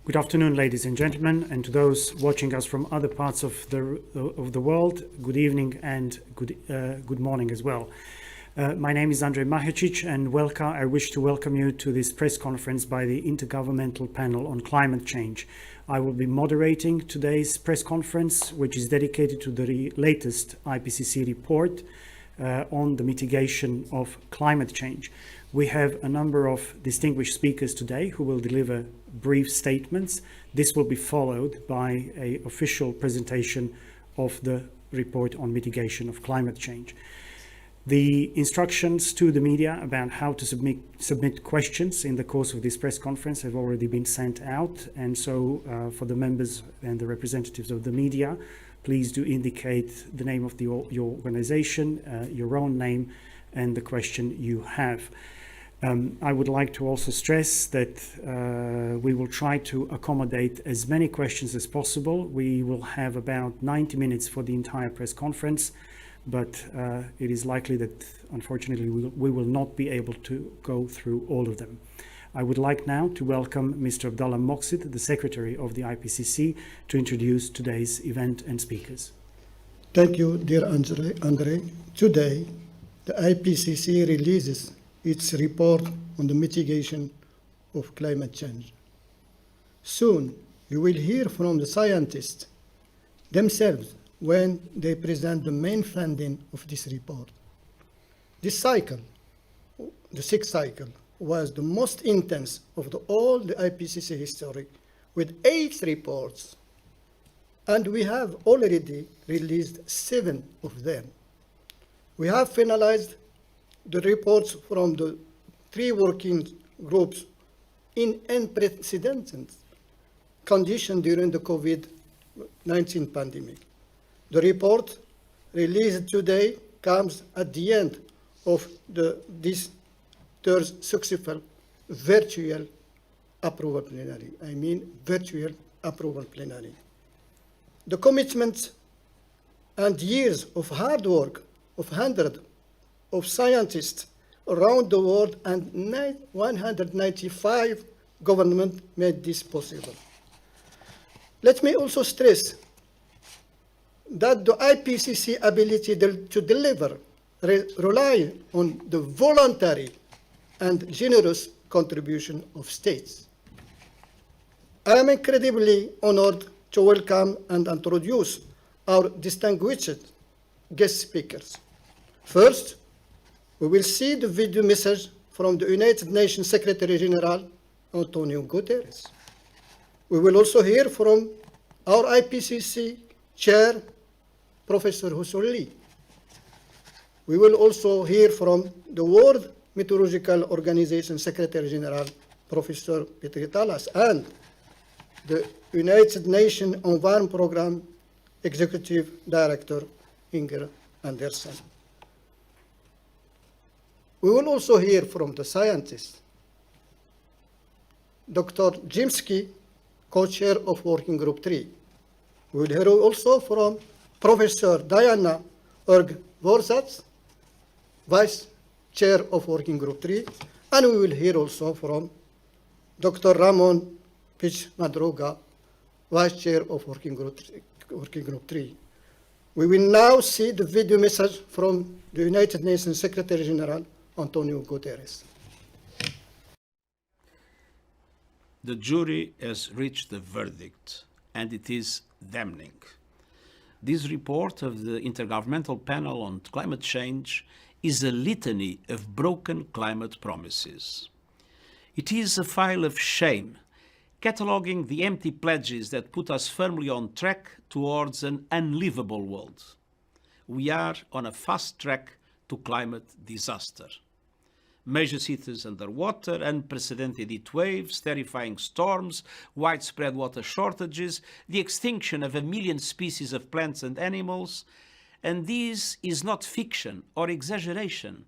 Good afternoon, ladies and gentlemen, and to those watching us from other parts of the world, good evening and good morning as well. My name is Andrej Mahecic, and I wish to welcome you to this press conference by the Intergovernmental Panel on Climate Change. I will be moderating today's press conference, which is dedicated to the latest IPCC report on the mitigation of climate change. We have a number of distinguished speakers today who will deliver brief statements. This will be followed by an official presentation of the report on mitigation of climate change. The instructions to the media about how to submit questions in the course of this press conference have already been sent out, and so for the members and the representatives of the media, please do indicate the name of your organization, your own name, and the question you have. I would like to also stress that we will try to accommodate as many questions as possible. We will have about 90 minutes for the entire press conference, but it is likely that, unfortunately, we will not be able to go through all of them. I would like now to welcome Mr. Abdullah Moqsid, the Secretary of the IPCC, to introduce today's event and speakers. Thank you, dear Andrej. Today, the IPCC releases its report on the mitigation of climate change. Soon, you will hear from the scientists themselves when they present the main finding of this report. This cycle, the sixth cycle, was the most intense of all the IPCC history, with 8 reports, and we have already released 7 of them. We have finalized the reports from the 3 working groups in unprecedented conditions during the COVID-19 pandemic. The report released today comes at the end of this third successful virtual approval plenary. Virtual approval plenary. The commitment and years of hard work of hundreds of scientists around the world and 195 governments made this possible. Let me also stress that the IPCC ability to deliver rely on the voluntary and generous contribution of states. I am incredibly honored to welcome and introduce our distinguished guest speakers. First, we will see the video message from the United Nations Secretary General, Antonio Guterres. We will also hear from our IPCC Chair, Professor Hussein. We will also hear from the World Meteorological Organization Secretary General, Professor Petri Talas, and the United Nations Environment Programme Executive Director, Inger Andersen. We will also hear from the scientists. Dr. Jimsky, co-chair of Working Group 3. We will hear also from Professor Diana Erg-Vorsatz, Vice Chair of Working Group 3, and we will hear also from Dr. Ramon Pich-Madruga, Vice Chair of Working Group 3. We will now see the video message from the United Nations Secretary General, Antonio Guterres. The jury has reached a verdict, and it is damning. This report of the Intergovernmental Panel on Climate Change is a litany of broken climate promises. It is a file of shame, cataloguing the empty pledges that put us firmly on track towards an unlivable world. We are on a fast track to climate disaster. Major cities underwater, unprecedented heat waves, terrifying storms, widespread water shortages, the extinction of 1 million species of plants and animals. And this is not fiction or exaggeration.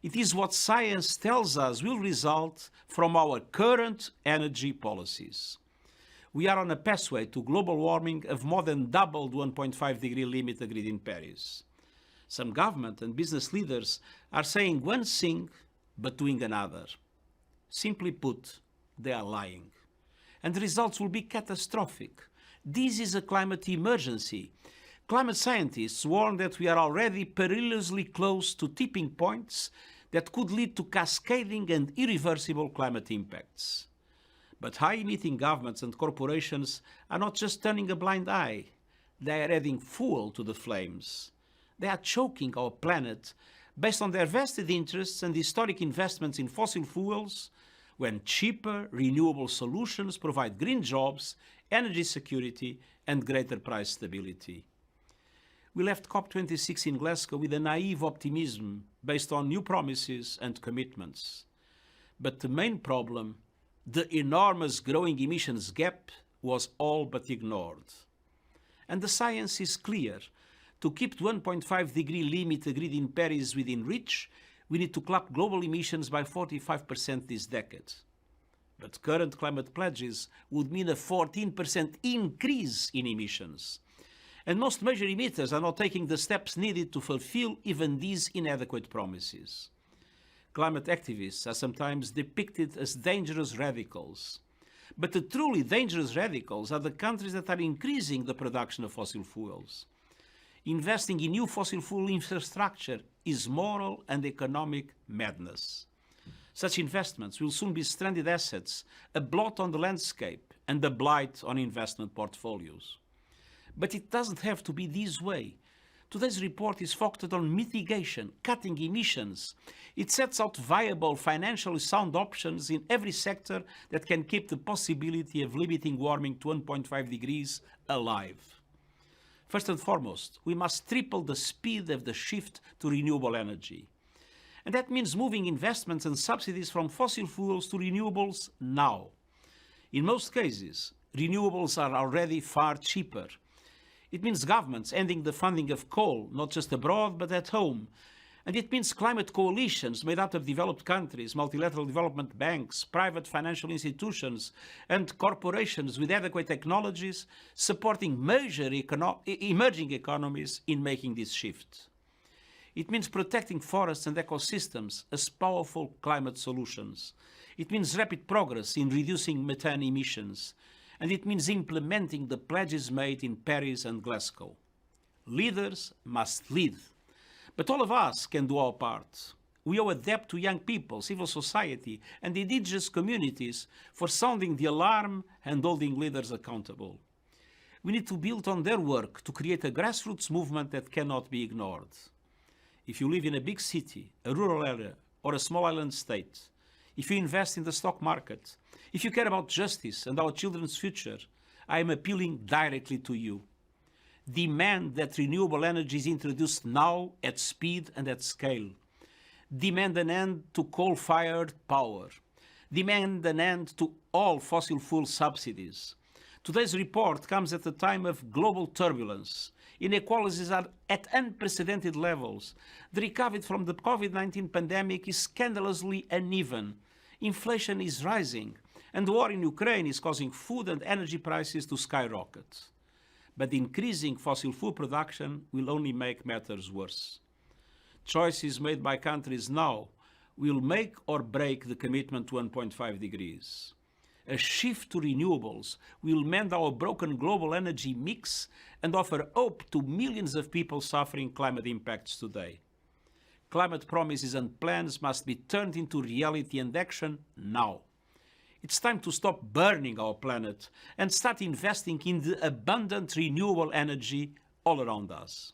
It is what science tells us will result from our current energy policies. We are on a pathway to global warming of more than double the 1.5 degree limit agreed in Paris. Some government and business leaders are saying one thing but doing another. Simply put, they are lying. and the results will be catastrophic. This is a climate emergency. Climate scientists warn that we are already perilously close to tipping points that could lead to cascading and irreversible climate impacts. But high-emitting governments and corporations are not just turning a blind eye. They are adding fuel to the flames. They are choking our planet based on their vested interests and historic investments in fossil fuels, when cheaper, renewable solutions provide green jobs, energy security, and greater price stability. We left COP26 in Glasgow with a naive optimism based on new promises and commitments. But the main problem, the enormous growing emissions gap, was all but ignored. And the science is clear. To keep the 1.5 degree limit agreed in Paris within reach, we need to cut global emissions by 45% this decade. But current climate pledges would mean a 14% increase in emissions. And most major emitters are not taking the steps needed to fulfill even these inadequate promises. Climate activists are sometimes depicted as dangerous radicals. But the truly dangerous radicals are the countries that are increasing the production of fossil fuels. Investing in new fossil fuel infrastructure is moral and economic madness. Such investments will soon be stranded assets, a blot on the landscape and a blight on investment portfolios. But it doesn't have to be this way. Today's report is focused on mitigation, cutting emissions. It sets out viable, financially sound options in every sector that can keep the possibility of limiting warming to 1.5 degrees alive. First and foremost, we must triple the speed of the shift to renewable energy. And that means moving investments and subsidies from fossil fuels to renewables now. In most cases, renewables are already far cheaper. It means governments ending the funding of coal, not just abroad, but at home. And it means climate coalitions made up of developed countries, multilateral development banks, private financial institutions, and corporations with adequate technologies supporting major emerging economies in making this shift. It means protecting forests and ecosystems as powerful climate solutions. It means rapid progress in reducing methane emissions. And it means implementing the pledges made in Paris and Glasgow. Leaders must lead. But all of us can do our part. We owe a debt to young people, civil society, and indigenous communities for sounding the alarm and holding leaders accountable. We need to build on their work to create a grassroots movement that cannot be ignored. If you live in a big city, a rural area, or a small island state, if you invest in the stock market, if you care about justice and our children's future, I am appealing directly to you. Demand that renewable energy is introduced now at speed and at scale. Demand an end to coal-fired power. Demand an end to all fossil fuel subsidies. Today's report comes at a time of global turbulence. Inequalities are at unprecedented levels. The recovery from the COVID-19 pandemic is scandalously uneven. Inflation is rising, and the war in Ukraine is causing food and energy prices to skyrocket. But increasing fossil fuel production will only make matters worse. Choices made by countries now will make or break the commitment to 1.5 degrees. A shift to renewables will mend our broken global energy mix and offer hope to millions of people suffering climate impacts today. Climate promises and plans must be turned into reality and action now. It's time to stop burning our planet and start investing in the abundant renewable energy all around us.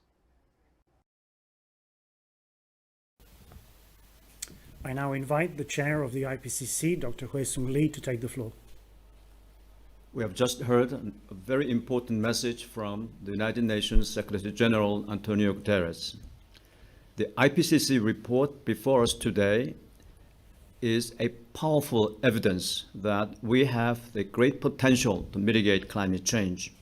I now invite the chair of the IPCC, Dr. Hui-Sung Lee, to take the floor. We have just heard a very important message from the United Nations Secretary General Antonio Guterres. The IPCC report before us today is a powerful evidence that we have the great potential to mitigate climate change.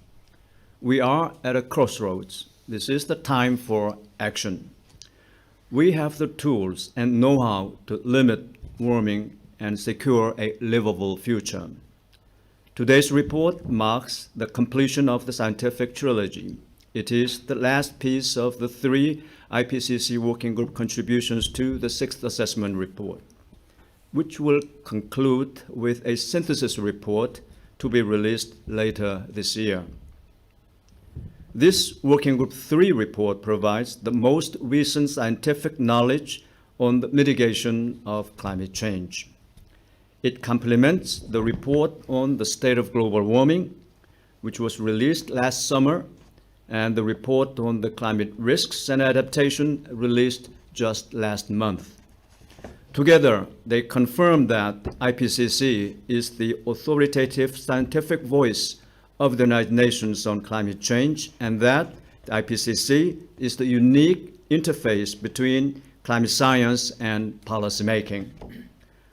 We are at a crossroads. This is the time for action. We have the tools and know-how to limit warming and secure a livable future. Today's report marks the completion of the scientific trilogy. It is the last piece of the 3 IPCC Working Group contributions to the 6th Assessment Report, which will conclude with a synthesis report to be released later this year. This Working Group 3 report provides the most recent scientific knowledge on the mitigation of climate change. It complements the report on the state of global warming, which was released last summer, and the report on the climate risks and adaptation released just last month. Together, they confirm that IPCC is the authoritative scientific voice of the United Nations on climate change, and that the IPCC is the unique interface between climate science and policymaking.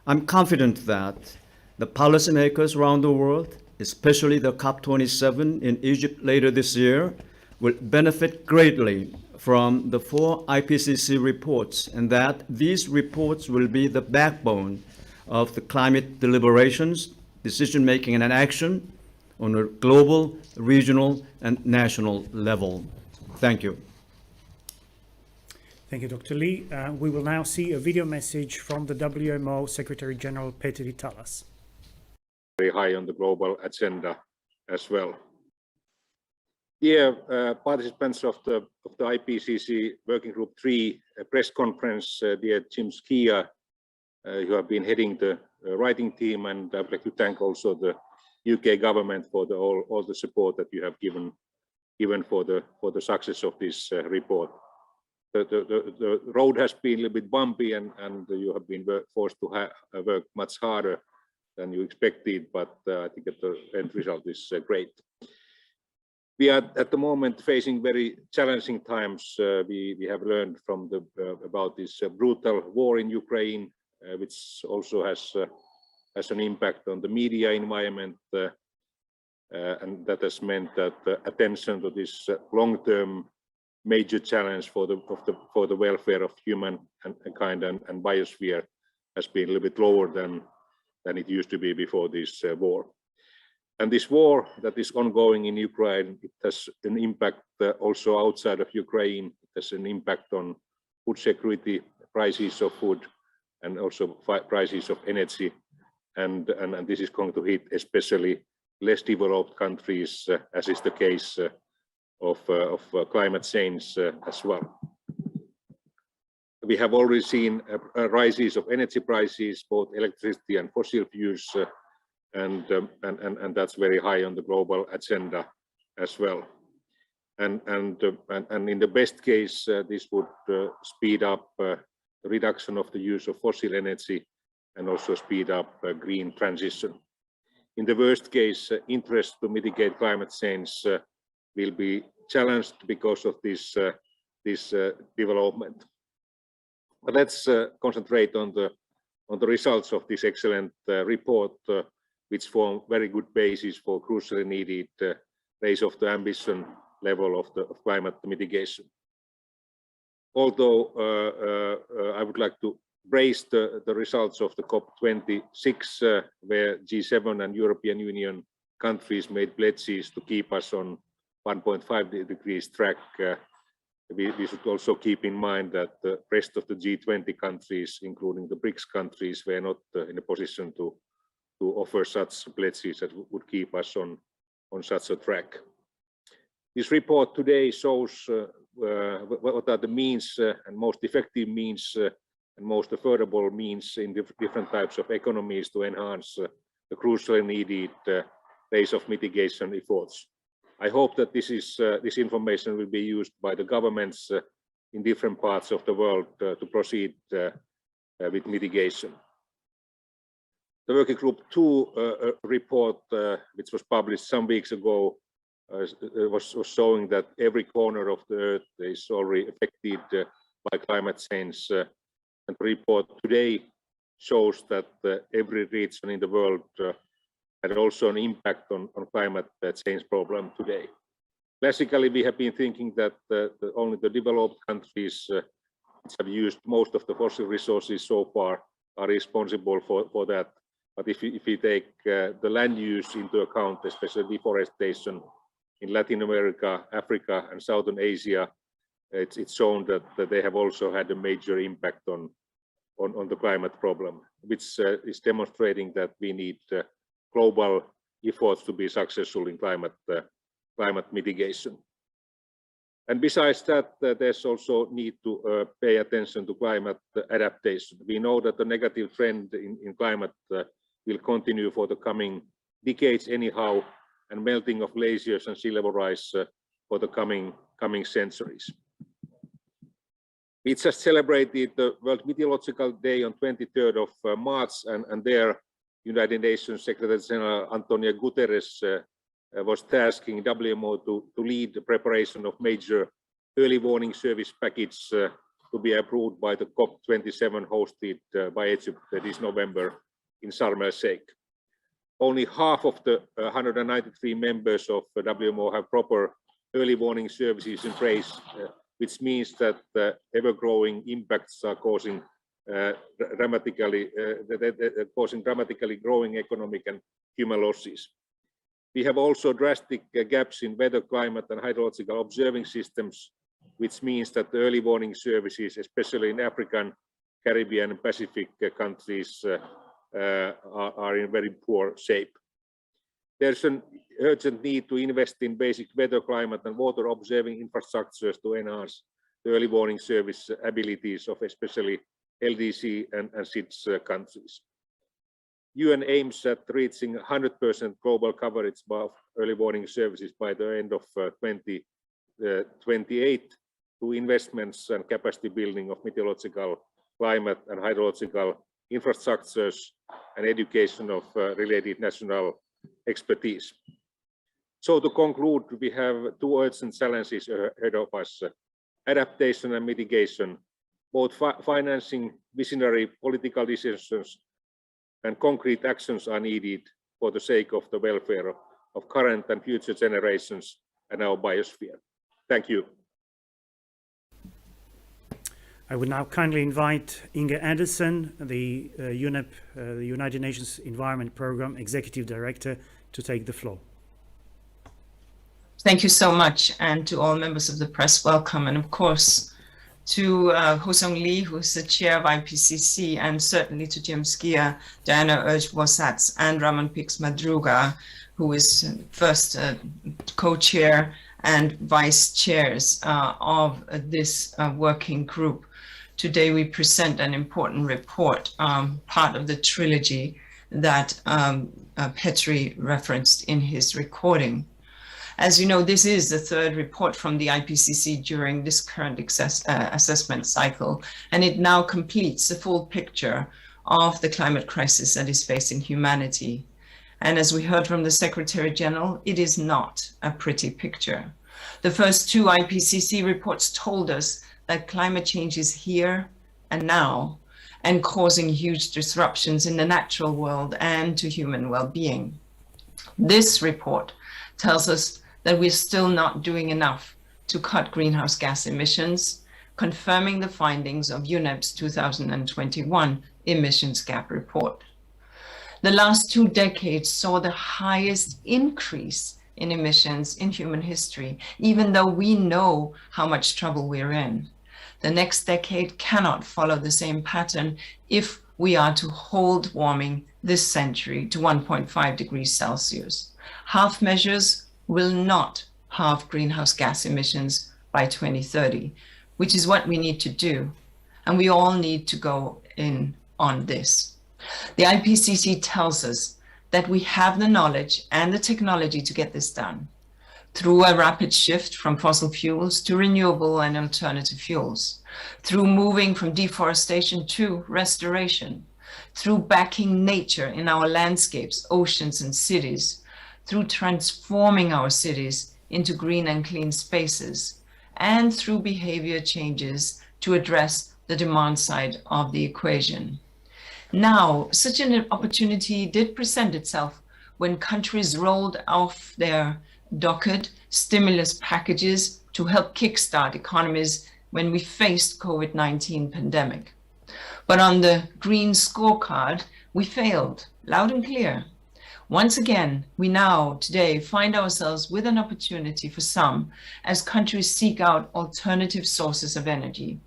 I'm confident that the policymakers around the world, especially the COP27 in Egypt later this year, will benefit greatly from the 4 IPCC reports, and that these reports will be the backbone of the climate deliberations, decision-making, and action on a global, regional, and national level. Thank you. Thank you, Dr. Lee. We will now see a video message from the WMO Secretary General Peter Talas. Very high on the global agenda as well. Dear participants of the IPCC Working Group 3 press conference, dear Jim Skia, you have been heading the writing team, and I would like to thank also the UK government for all the support that you have given for the success of this report. The road has been a little bit bumpy, and you have been forced to work much harder than you expected, but I think that the end result is great. We are at the moment facing very challenging times. We have learned from about this brutal war in Ukraine, which also has an impact on the media environment, and that has meant that attention to this long-term major challenge for the welfare of humankind and biosphere has been a little bit lower than it used to be before this war. And this war that is ongoing in Ukraine, it has an impact also outside of Ukraine. It has an impact on food security, prices of food, and also prices of energy. And this is going to hit especially less developed countries, as is the case of climate change as well. We have already seen rises of energy prices, both electricity and fossil fuels, and that's very high on the global agenda as well. And in the best case, this would speed up the reduction of the use of fossil energy and also speed up green transition. In the worst case, interest to mitigate climate change will be challenged because of this development. But let's concentrate on the results of this excellent report, which form very good basis for crucially needed raise of the ambition level of climate mitigation. Although I would like to praise the results of the COP26, where G7 and European Union countries made pledges to keep us on 1.5 degrees track. We should also keep in mind that the rest of the G20 countries, including the BRICS countries, were not in a position to offer such pledges that would keep us on such a track. This report today shows what are the means and most effective means and most affordable means in different types of economies to enhance the crucially needed pace of mitigation efforts. I hope that this information will be used by the governments in different parts of the world to proceed with mitigation. The Working Group 2 report, which was published some weeks ago, was showing that every corner of the earth is already affected by climate change. And the report today shows that every region in the world had also an impact on climate change problem today. Classically, we have been thinking that only the developed countries which have used most of the fossil resources so far are responsible for that. But if we take the land use into account, especially deforestation in Latin America, Africa, and Southern Asia, it's shown that they have also had a major impact on the climate problem, which is demonstrating that we need global efforts to be successful in climate mitigation. And besides that, there's also need to pay attention to climate adaptation. We know that the negative trend in climate will continue for the coming decades anyhow, and melting of glaciers and sea level rise for the coming centuries. We just celebrated the World Meteorological Day on 23rd of March, and there United Nations Secretary General Antonio Guterres was tasking WMO to lead the preparation of major early warning service package to be approved by the COP27 hosted by Egypt this November in Sharm el-Sheikh. Only half of the 193 members of WMO have proper early warning services in place, which means that ever-growing impacts are causing dramatically growing economic and human losses. We have also drastic gaps in weather, climate, and hydrological observing systems, which means that the early warning services, especially in African, Caribbean, and Pacific countries, are in very poor shape. There's an urgent need to invest in basic weather, climate, and water observing infrastructures to enhance the early warning service abilities of especially LDC and SIDS countries. UN aims at reaching 100% global coverage of early warning services by the end of 2028 through investments and capacity building of meteorological, climate, and hydrological infrastructures and education of related national expertise. So to conclude, we have two urgent challenges ahead of us: adaptation and mitigation. Both financing visionary political decisions and concrete actions are needed for the sake of the welfare of current and future generations and our biosphere. Thank you. I would now kindly invite Inge Anderson, the UNEP, the United Nations Environment Programme Executive Director, to take the floor. Thank you so much, and to all members of the press, welcome, and of course to Ho-Sung Lee, who's the chair of IPCC, and certainly to Jim Skier, Diana Urj-Bosatz, and Ramon Pix Madruga, who is first co-chair and vice chairs of this working group. Today we present an important report, part of the trilogy that Petri referenced in his recording. As you know, this is the third report from the IPCC during this current assessment cycle, and it now completes the full picture of the climate crisis that is facing humanity. And as we heard from the Secretary General, it is not a pretty picture. The first two IPCC reports told us that climate change is here and now and causing huge disruptions in the natural world and to human well-being. This report tells us that we're still not doing enough to cut greenhouse gas emissions, confirming the findings of UNEP's 2021 emissions gap report. The last 2 decades saw the highest increase in emissions in human history, even though we know how much trouble we're in. The next decade cannot follow the same pattern if we are to hold warming this century to 1.5 degrees Celsius. Half measures will not halve greenhouse gas emissions by 2030, which is what we need to do. And we all need to go in on this. The IPCC tells us that we have the knowledge and the technology to get this done through a rapid shift from fossil fuels to renewable and alternative fuels, through moving from deforestation to restoration, through backing nature in our landscapes, oceans, and cities, through transforming our cities into green and clean spaces, and through behavior changes to address the demand side of the equation. Now, such an opportunity did present itself when countries rolled off their docket stimulus packages to help kickstart economies when we faced COVID-19 pandemic. But on the green scorecard, we failed, loud and clear. Once again, we now today find ourselves with an opportunity for some as countries seek out alternative sources of energy.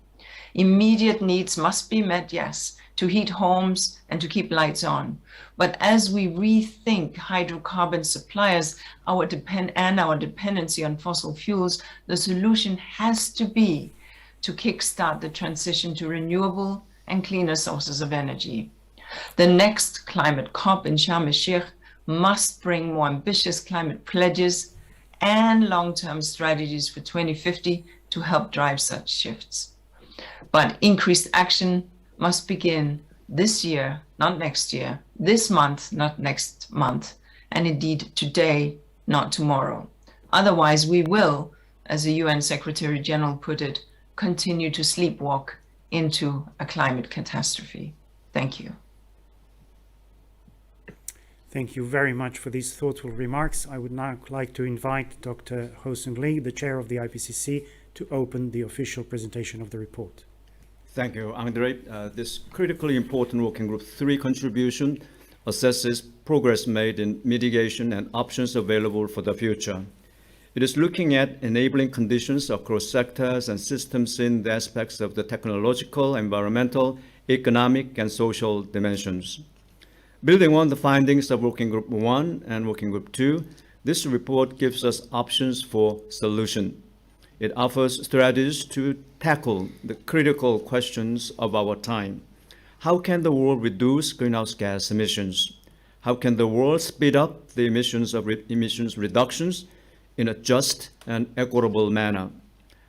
Immediate needs must be met, yes, to heat homes and to keep lights on. But as we rethink hydrocarbon suppliers, our dependency on fossil fuels, the solution has to be to kickstart the transition to renewable and cleaner sources of energy. The next climate COP in Sharm el-Sheikh must bring more ambitious climate pledges and long-term strategies for 2050 to help drive such shifts. But increased action must begin this year, not next year, this month, not next month, and indeed today, not tomorrow. Otherwise, we will, as the UN Secretary General put it, continue to sleepwalk into a climate catastrophe. Thank you. Thank you very much for these thoughtful remarks. I would now like to invite Dr. Ho-Sung Lee, the chair of the IPCC, to open the official presentation of the report. Thank you, Andre. This critically important Working Group 3 contribution assesses progress made in mitigation and options available for the future. It is looking at enabling conditions across sectors and systems in the aspects of the technological, environmental, economic, and social dimensions. Building on the findings of Working Group 1 and Working Group 2, this report gives us options for solution. It offers strategies to tackle the critical questions of our time. How can the world reduce greenhouse gas emissions? How can the world speed up the emissions reductions in a just and equitable manner?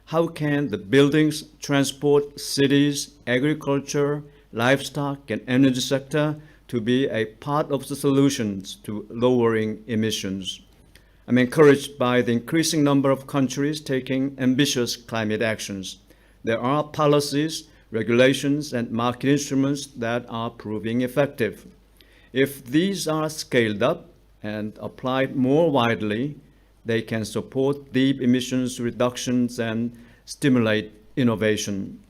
How can the buildings, transport, cities, agriculture, livestock, and energy sector to be a part of the solutions to lowering emissions? I'm encouraged by the increasing number of countries taking ambitious climate actions. There are policies, regulations, and market instruments that are proving effective. If these are scaled up and applied more widely, they can support deep emissions reductions and stimulate innovation.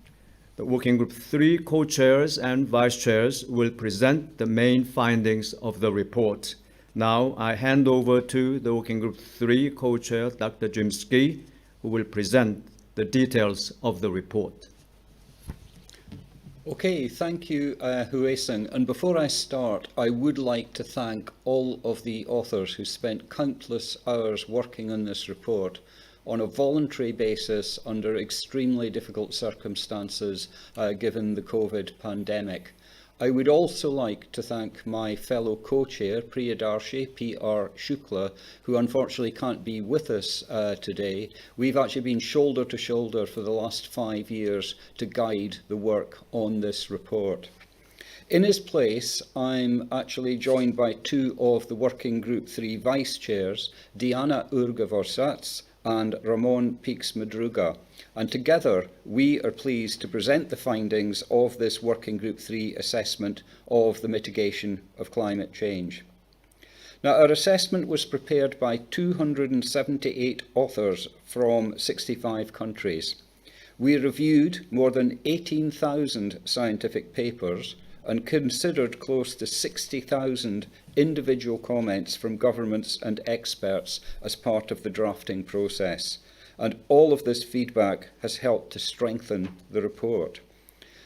The Working Group 3 co-chairs and vice-chairs will present the main findings of the report. Now I hand over to the Working Group 3 co-chair, Dr. Jim Ski, who will present the details of the report. Okay, thank you, Ho-Sung. And before I start, I would like to thank all of the authors who spent countless hours working on this report on a voluntary basis under extremely difficult circumstances given the COVID pandemic. I would also like to thank my fellow co-chair, Priyadarshi P.R. Shukla, who unfortunately can't be with us today. We've actually been shoulder to shoulder for the last 5 years to guide the work on this report. In his place, I'm actually joined by two of the Working Group 3 vice chairs, Diana Urga-Vorsats and Ramon Pix-Madruga, and together we are pleased to present the findings of this Working Group 3 assessment of the mitigation of climate change. Now, our assessment was prepared by 278 authors from 65 countries. We reviewed more than 18,000 scientific papers and considered close to 60,000 individual comments from governments and experts as part of the drafting process. And all of this feedback has helped to strengthen the report.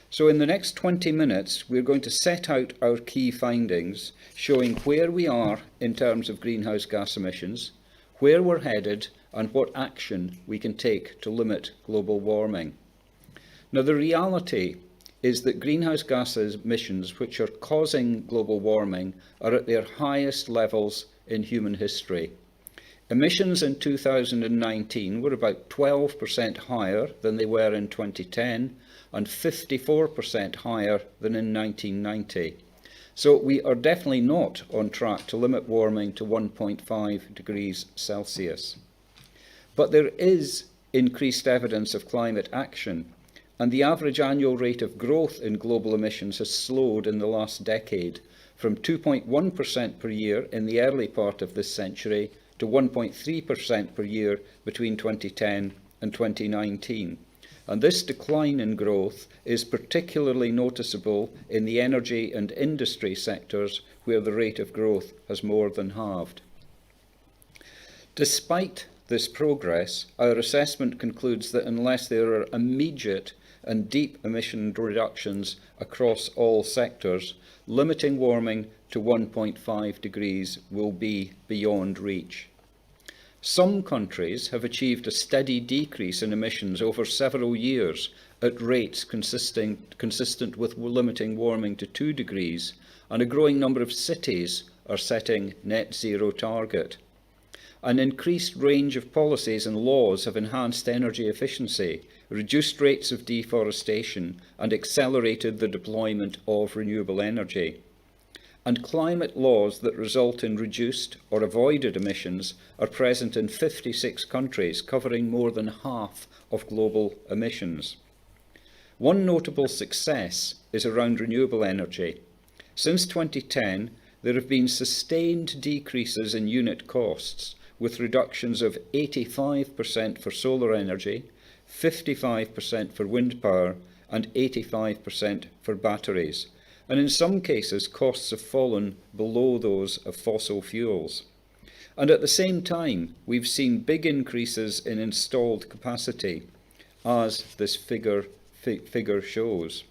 So in the next 20 minutes, we're going to set out our key findings, showing where we are in terms of greenhouse gas emissions, where we're headed, and what action we can take to limit global warming. Now, the reality is that greenhouse gas emissions, which are causing global warming, are at their highest levels in human history. Emissions in 2019 were about 12% higher than they were in 2010 and 54% higher than in 1990. So we are definitely not on track to limit warming to 1.5 degrees Celsius. But there is increased evidence of climate action, and the average annual rate of growth in global emissions has slowed in the last decade, from 2.1% per year in the early part of this century to 1.3% per year between 2010 and 2019. And this decline in growth is particularly noticeable in the energy and industry sectors, where the rate of growth has more than halved. Despite this progress, our assessment concludes that unless there are immediate and deep emission reductions across all sectors, limiting warming to 1.5 degrees will be beyond reach. Some countries have achieved a steady decrease in emissions over several years at rates consistent with limiting warming to 2 degrees, and a growing number of cities are setting net zero target. An increased range of policies and laws have enhanced energy efficiency, reduced rates of deforestation, and accelerated the deployment of renewable energy. And climate laws that result in reduced or avoided emissions are present in 56 countries, covering more than half of global emissions. One notable success is around renewable energy. Since 2010, there have been sustained decreases in unit costs, with reductions of 85% for solar energy, 55% for wind power, and 85% for batteries. And in some cases, costs have fallen below those of fossil fuels. And at the same time, we've seen big increases in installed capacity, as this figure shows.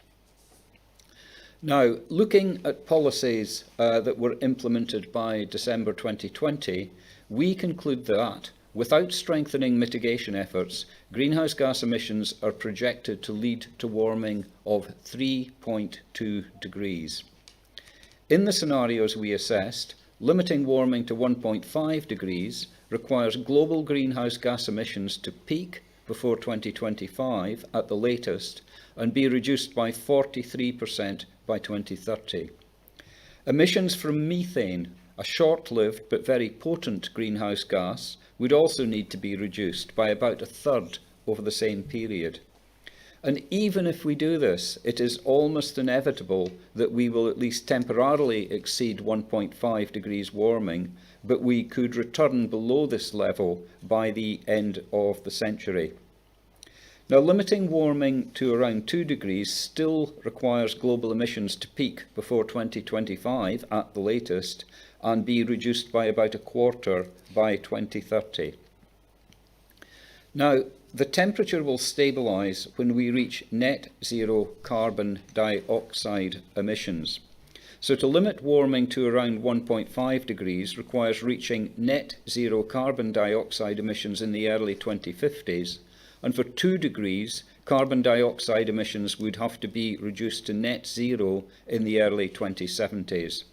Now, looking at policies that were implemented by December 2020, we conclude that, without strengthening mitigation efforts, greenhouse gas emissions are projected to lead to warming of 3.2 degrees. In the scenarios we assessed, limiting warming to 1.5 degrees requires global greenhouse gas emissions to peak before 2025 at the latest and be reduced by 43% by 2030. Emissions from methane, a short-lived but very potent greenhouse gas, would also need to be reduced by about a third over the same period. And even if we do this, it is almost inevitable that we will at least temporarily exceed 1.5 degrees warming, but we could return below this level by the end of the century. Now, limiting warming to around 2 degrees still requires global emissions to peak before 2025 at the latest, and be reduced by about a quarter by 2030. Now, the temperature will stabilise when we reach net zero carbon dioxide emissions. So to limit warming to around 1.5 degrees requires reaching net zero carbon dioxide emissions in the early 2050s, and for 2 degrees, carbon dioxide emissions would have to be reduced to net zero in the early 2070s.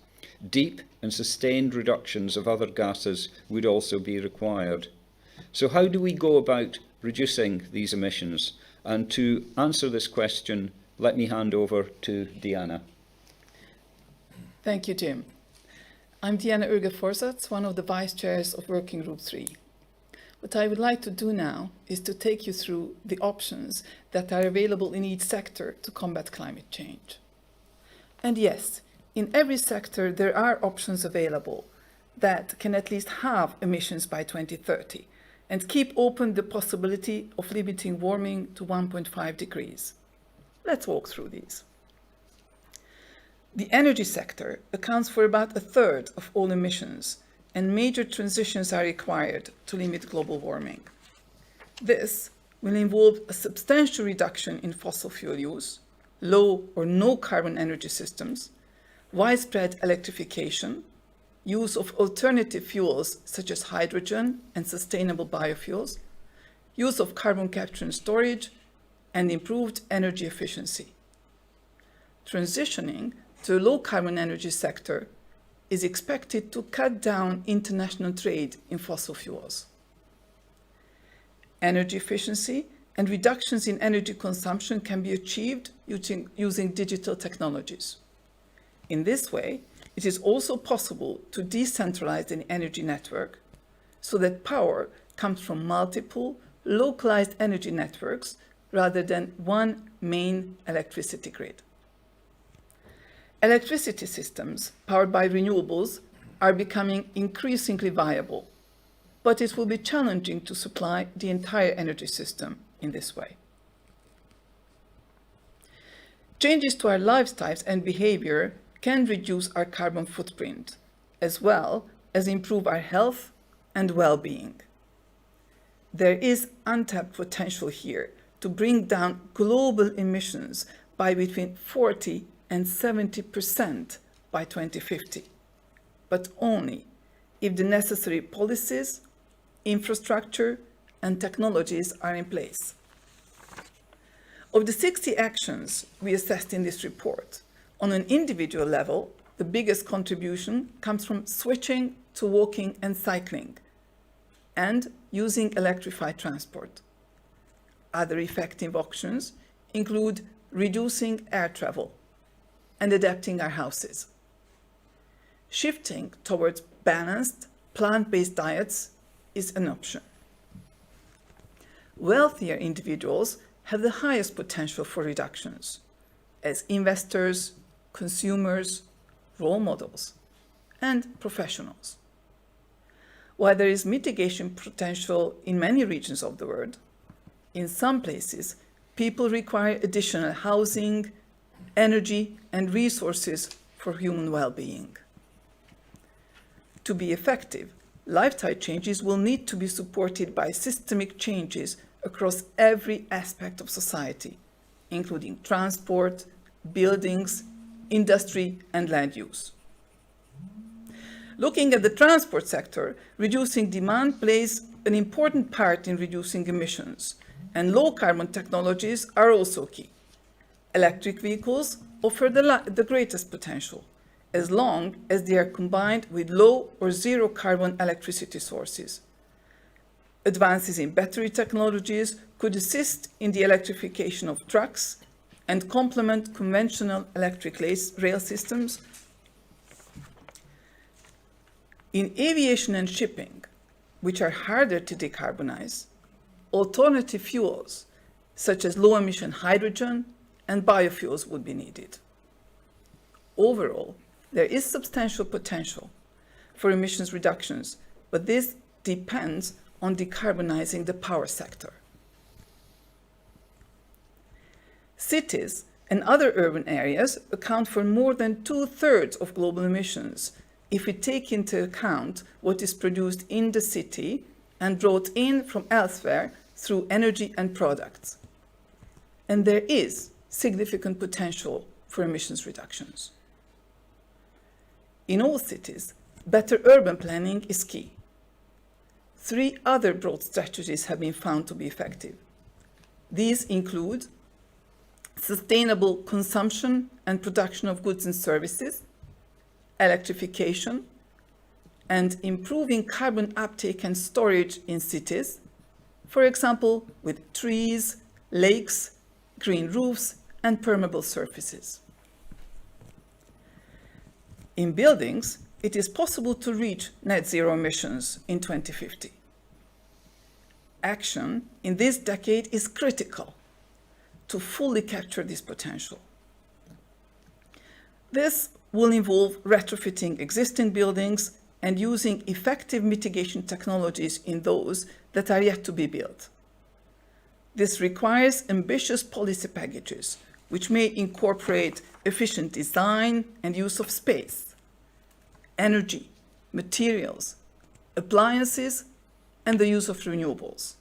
Deep and sustained reductions of other gases would also be required. So how do we go about reducing these emissions? And to answer this question, let me hand over to Diana. Thank you, Jim. I'm Diana Urge-Forsatz, one of the vice chairs of Working Group 3. What I would like to do now is to take you through the options that are available in each sector to combat climate change. And yes, in every sector there are options available that can at least halve emissions by 2030 and keep open the possibility of limiting warming to 1.5 degrees. Let's walk through these. The energy sector accounts for about a third of all emissions, and major transitions are required to limit global warming. This will involve a substantial reduction in fossil fuel use, low or no carbon energy systems, widespread electrification, use of alternative fuels such as hydrogen and sustainable biofuels, use of carbon capture and storage, and improved energy efficiency. Transitioning to a low-carbon energy sector is expected to cut down international trade in fossil fuels. Energy efficiency and reductions in energy consumption can be achieved using digital technologies. In this way, it is also possible to decentralize an energy network so that power comes from multiple, localized energy networks rather than one main electricity grid. Electricity systems powered by renewables are becoming increasingly viable, but it will be challenging to supply the entire energy system in this way. Changes to our lifestyles and behavior can reduce our carbon footprint, as well as improve our health and well-being. There is untapped potential here to bring down global emissions by between 40 and 70% by 2050, but only if the necessary policies, infrastructure, and technologies are in place. Of the 60 actions we assessed in this report, on an individual level, the biggest contribution comes from switching to walking and cycling, and using electrified transport. Other effective options include reducing air travel and adapting our houses. Shifting towards balanced, plant-based diets is an option. Wealthier individuals have the highest potential for reductions as investors, consumers, role models, and professionals. While there is mitigation potential in many regions of the world, in some places, people require additional housing, energy, and resources for human well-being. To be effective, lifestyle changes will need to be supported by systemic changes across every aspect of society, including transport, buildings, industry, and land use. Looking at the transport sector, reducing demand plays an important part in reducing emissions, and low-carbon technologies are also key. Electric vehicles offer the greatest potential, as long as they are combined with low or zero carbon electricity sources. Advances in battery technologies could assist in the electrification of trucks and complement conventional electric rail systems. In aviation and shipping, which are harder to decarbonize, alternative fuels such as low-emission hydrogen and biofuels would be needed. Overall, there is substantial potential for emissions reductions, but this depends on decarbonizing the power sector. Cities and other urban areas account for more than 2/3 of global emissions if we take into account what is produced in the city and brought in from elsewhere through energy and products. And there is significant potential for emissions reductions. In all cities, better urban planning is key. 3 other broad strategies have been found to be effective. These include sustainable consumption and production of goods and services, electrification, and improving carbon uptake and storage in cities, for example, with trees, lakes, green roofs, and permeable surfaces. In buildings, it is possible to reach net zero emissions in 2050. Action in this decade is critical to fully capture this potential. This will involve retrofitting existing buildings and using effective mitigation technologies in those that are yet to be built. This requires ambitious policy packages, which may incorporate efficient design and use of space, energy, materials, appliances, and the use of renewables.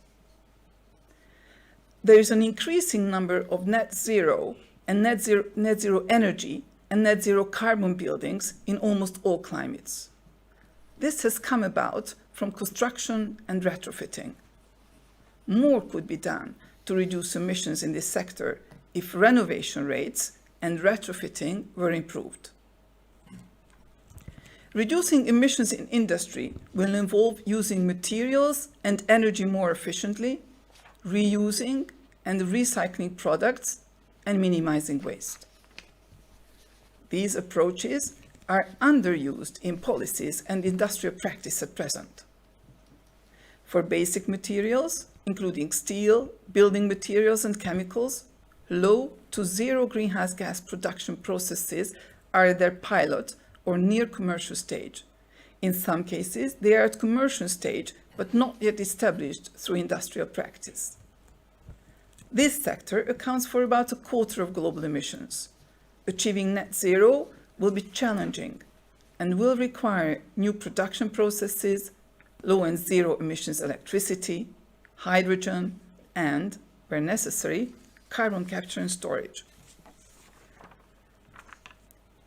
There is an increasing number of net zero and net zero energy and net zero carbon buildings in almost all climates. This has come about from construction and retrofitting. More could be done to reduce emissions in this sector if renovation rates and retrofitting were improved. Reducing emissions in industry will involve using materials and energy more efficiently, reusing and recycling products, and minimizing waste. These approaches are underused in policies and industrial practice at present. For basic materials, including steel, building materials, and chemicals, low to zero greenhouse gas production processes are at their pilot or near commercial stage. In some cases, they are at commercial stage, but not yet established through industrial practice. This sector accounts for about 1/4 of global emissions. Achieving net zero will be challenging and will require new production processes, low and zero emissions electricity, hydrogen, and where necessary, carbon capture and storage.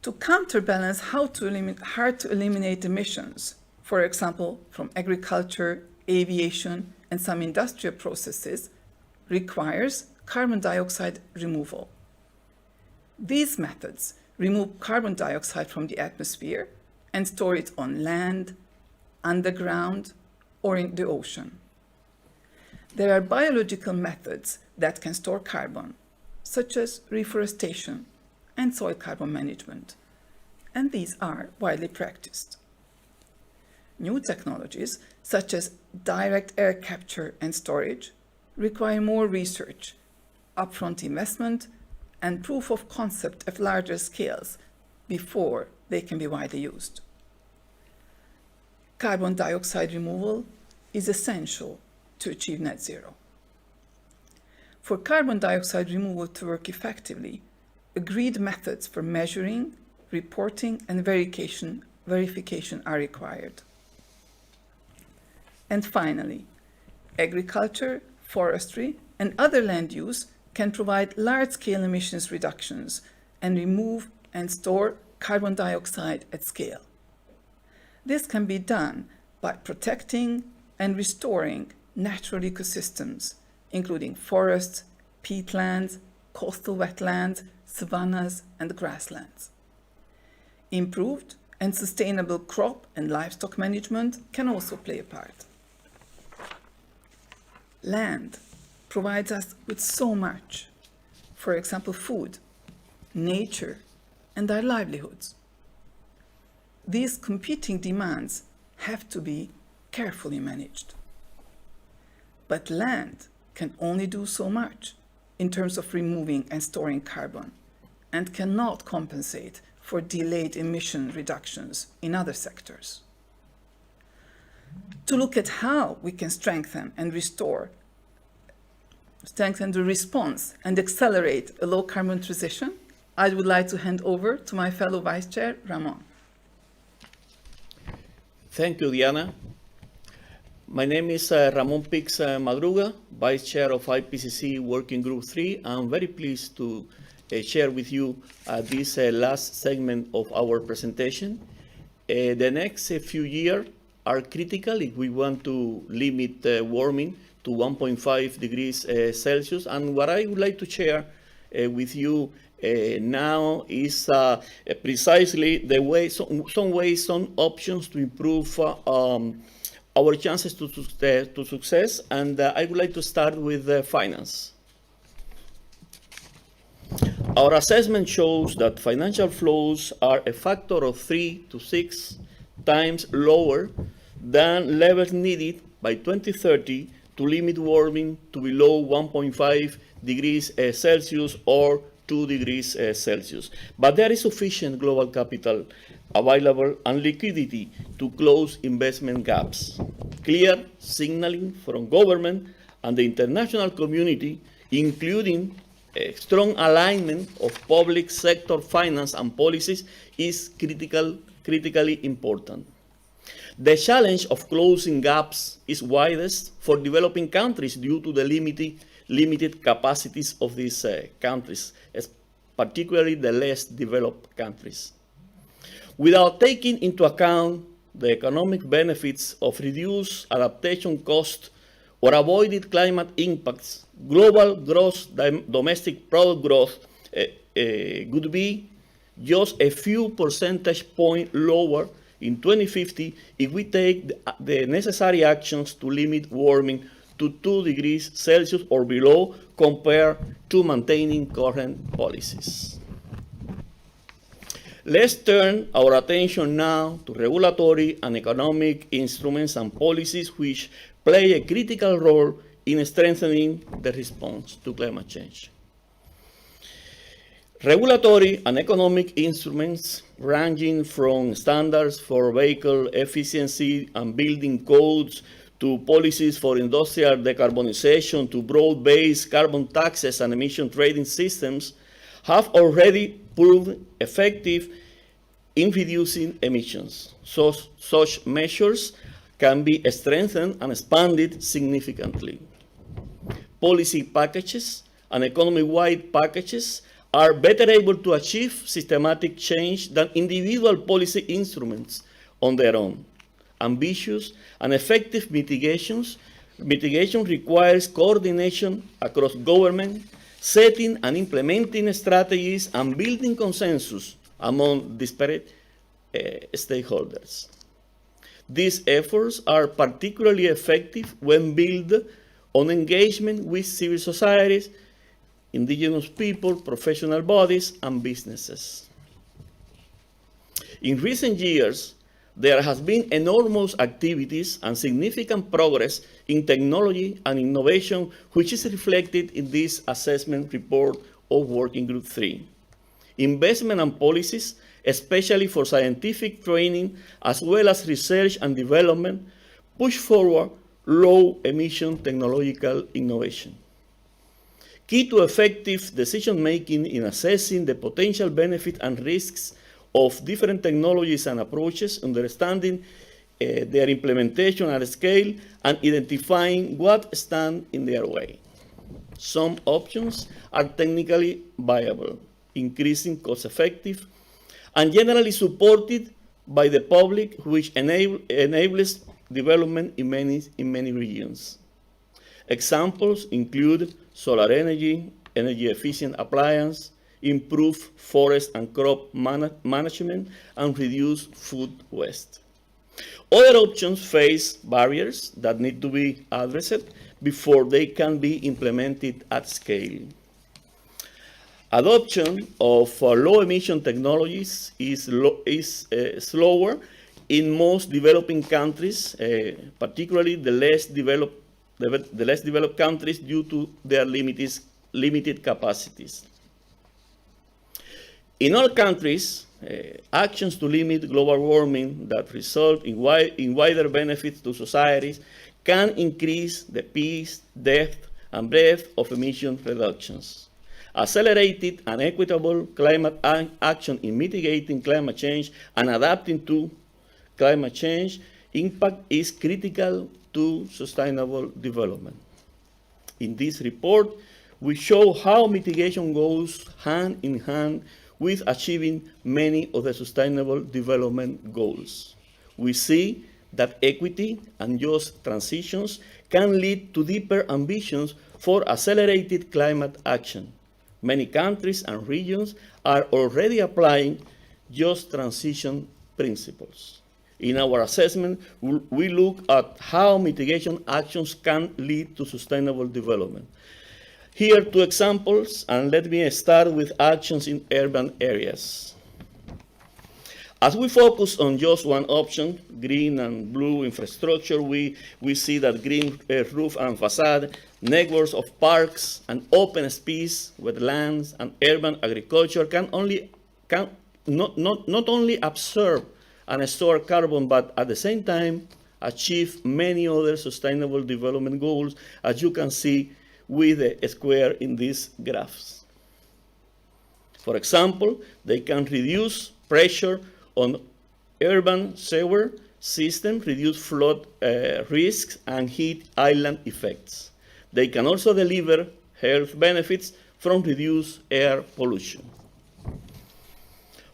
To counterbalance hard to eliminate emissions, for example, from agriculture, aviation, and some industrial processes, requires carbon dioxide removal. These methods remove carbon dioxide from the atmosphere and store it on land, underground, or in the ocean. There are biological methods that can store carbon, such as reforestation and soil carbon management, and these are widely practiced. New technologies, such as direct air capture and storage, require more research, upfront investment, and proof of concept at larger scales before they can be widely used. Carbon dioxide removal is essential to achieve net zero. For carbon dioxide removal to work effectively, agreed methods for measuring, reporting, and verification are required. And finally, agriculture, forestry, and other land use can provide large-scale emissions reductions and remove and store carbon dioxide at scale. This can be done by protecting and restoring natural ecosystems, including forests, peatlands, coastal wetlands, savannas, and grasslands. Improved and sustainable crop and livestock management can also play a part. Land provides us with so much, for example, food, nature, and our livelihoods. These competing demands have to be carefully managed. But land can only do so much in terms of removing and storing carbon, and cannot compensate for delayed emission reductions in other sectors. To look at how we can strengthen the response and accelerate a low carbon transition, I would like to hand over to my fellow Vice Chair, Ramon. Thank you, Diana. My name is Ramon Pix Madruga, Vice Chair of IPCC Working Group 3. I'm very pleased to share with you this last segment of our presentation. The next few years are critical if we want to limit warming to 1.5 degrees Celsius. And what I would like to share with you now is precisely the way, some options to improve our chances to success. And I would like to start with finance. Our assessment shows that financial flows are a factor of 3 to 6 times lower than levels needed by 2030 to limit warming to below 1.5 degrees Celsius or 2 degrees Celsius. But there is sufficient global capital available and liquidity to close investment gaps. Clear signaling from government and the international community, including a strong alignment of public sector finance and policies, is critically important. The challenge of closing gaps is widest for developing countries due to the limited capacities of these countries, particularly the less developed countries. Without taking into account the economic benefits of reduced adaptation costs or avoided climate impacts, global gross domestic product growth would be just a few percentage points lower in 2050 if we take the necessary actions to limit warming to 2 degrees Celsius or below compared to maintaining current policies. Let's turn our attention now to regulatory and economic instruments and policies which play a critical role in strengthening the response to climate change. Regulatory and economic instruments ranging from standards for vehicle efficiency and building codes to policies for industrial decarbonization to broad-based carbon taxes and emission trading systems have already proved effective in reducing emissions. Such measures can be strengthened and expanded significantly. policy packages and economy-wide packages are better able to achieve systematic change than individual policy instruments on their own. Ambitious and effective mitigation requires coordination across government, setting and implementing strategies and building consensus among disparate stakeholders. These efforts are particularly effective when built on engagement with civil societies, indigenous people, professional bodies, and businesses. In recent years, there has been enormous activities and significant progress in technology and innovation, which is reflected in this assessment report of Working Group 3. Investment and policies, especially for scientific training, as well as research and development, push forward low-emission technological innovation. Key to effective decision-making in assessing the potential benefits and risks of different technologies and approaches, understanding their implementation at scale, and identifying what stands in their way. Some options are technically viable, increasing cost-effective, and generally supported by the public, which enables development in many regions. Examples include solar energy, energy-efficient appliance, improve forest and crop management, and reduce food waste. Other options face barriers that need to be addressed before they can be implemented at scale. Adoption of low-emission technologies is slower in most developing countries, particularly the less developed countries, due to their limited capacities. In all countries, actions to limit global warming that result in wider benefits to societies can increase the pace, depth, and breadth of emission reductions. Accelerated and equitable climate action in mitigating climate change and adapting to climate change impact is critical to sustainable development. In this report, we show how mitigation goes hand in hand with achieving many of the sustainable development goals. We see that equity and just transitions can lead to deeper ambitions for accelerated climate action. Many countries and regions are already applying just transition principles. In our assessment, we look at how mitigation actions can lead to sustainable development. Here are two examples, and let me start with actions in urban areas. As we focus on just one option, green and blue infrastructure, we see that green roof and facade, networks of parks and open space, wetlands, and urban agriculture can not only absorb and store carbon, but at the same time achieve many other sustainable development goals, as you can see with the square in these graphs. For example, they can reduce pressure on urban sewer systems, reduce flood risks, and heat island effects. They can also deliver health benefits from reduced air pollution.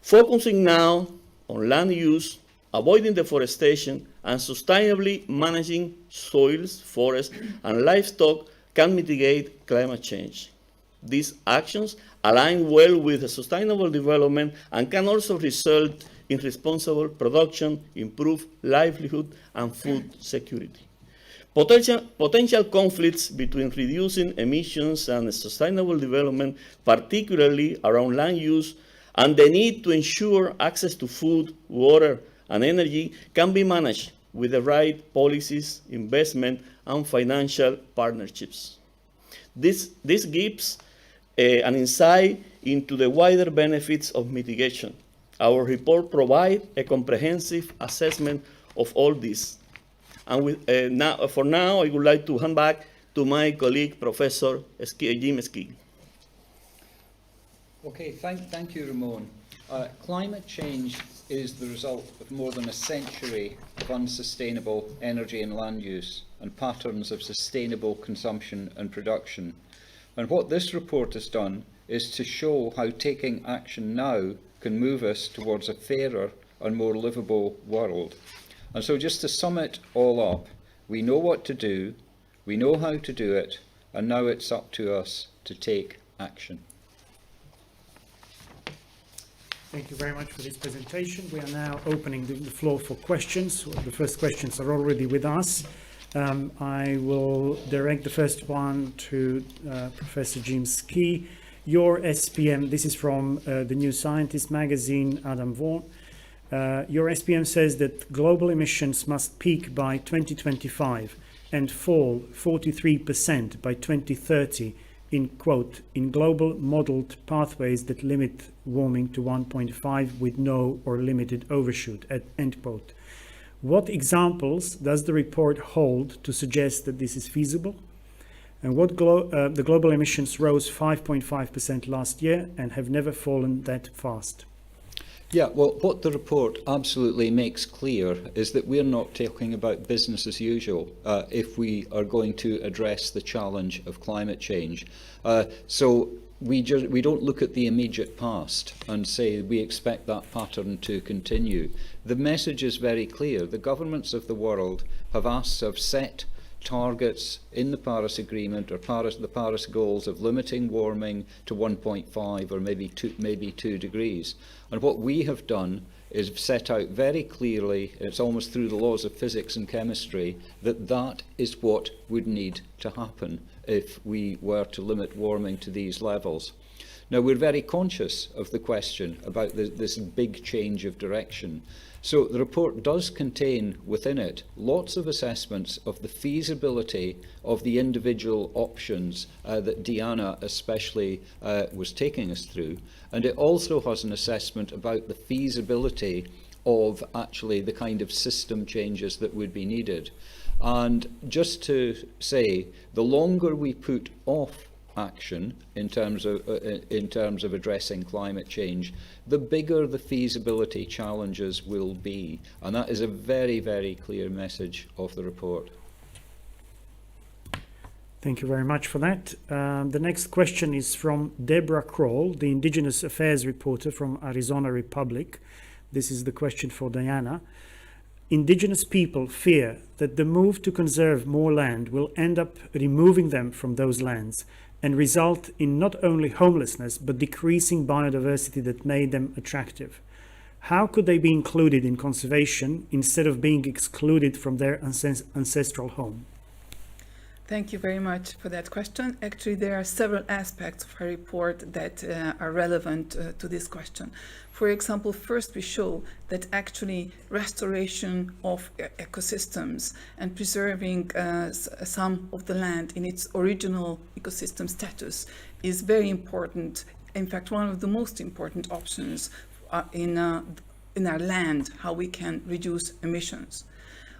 Focusing now on land use, avoiding deforestation, and sustainably managing soils, forests, and livestock can mitigate climate change. These actions align well with sustainable development and can also result in responsible production, improved livelihood, and food security. Potential conflicts between reducing emissions and sustainable development, particularly around land use, and the need to ensure access to food, water, and energy can be managed with the right policies, investment, and financial partnerships. This gives an insight into the wider benefits of mitigation. Our report provides a comprehensive assessment of all this. And for now, I would like to hand back to my colleague, Professor Jim Skee. Okay, thank you, Ramon. Climate change is the result of more than a century of unsustainable energy and land use and patterns of sustainable consumption and production. And what this report has done is to show how taking action now can move us towards a fairer and more livable world. And so just to sum it all up, we know what to do, we know how to do it, and now it's up to us to take action. Thank you very much for this presentation. We are now opening the floor for questions. The first questions are already with us. I will direct the first one to Professor Jim Skee. Your SPM, this is from the New Scientist magazine, Adam Vaughan. Your SPM says that global emissions must peak by 2025 and fall 43% by 2030 in, quote, in global modeled pathways that limit warming to 1.5 with no or limited overshoot, end quote. What examples does the report hold to suggest that this is feasible? And what the global emissions rose 5.5% last year and have never fallen that fast. Yeah, well, what the report absolutely makes clear is that we're not talking about business as usual if we are going to address the challenge of climate change. So we don't look at the immediate past and say we expect that pattern to continue. The message is very clear. The governments of the world have set targets in the Paris Agreement or the Paris goals of limiting warming to 1.5 or maybe 2 degrees. And what we have done is set out very clearly, it's almost through the laws of physics and chemistry, that that is what would need to happen if we were to limit warming to these levels. Now, we're very conscious of the question about this big change of direction. So the report does contain within it lots of assessments of the feasibility of the individual options that Diana especially was taking us through. And it also has an assessment about the feasibility of actually the kind of system changes that would be needed. And just to say, the longer we put off action in terms of addressing climate change, the bigger the feasibility challenges will be. And that is a very, very clear message of the report. Thank you very much for that. The next question is from Deborah Kroll, the Indigenous Affairs reporter from Arizona Republic. This is the question for Diana. Indigenous people fear that the move to conserve more land will end up removing them from those lands and result in not only homelessness but decreasing biodiversity that made them attractive. How could they be included in conservation instead of being excluded from their ancestral home? Thank you very much for that question. Actually, there are several aspects of our report that are relevant to this question. For example, first we show that actually restoration of ecosystems and preserving some of the land in its original ecosystem status is very important. In fact, one of the most important options in our land, how we can reduce emissions.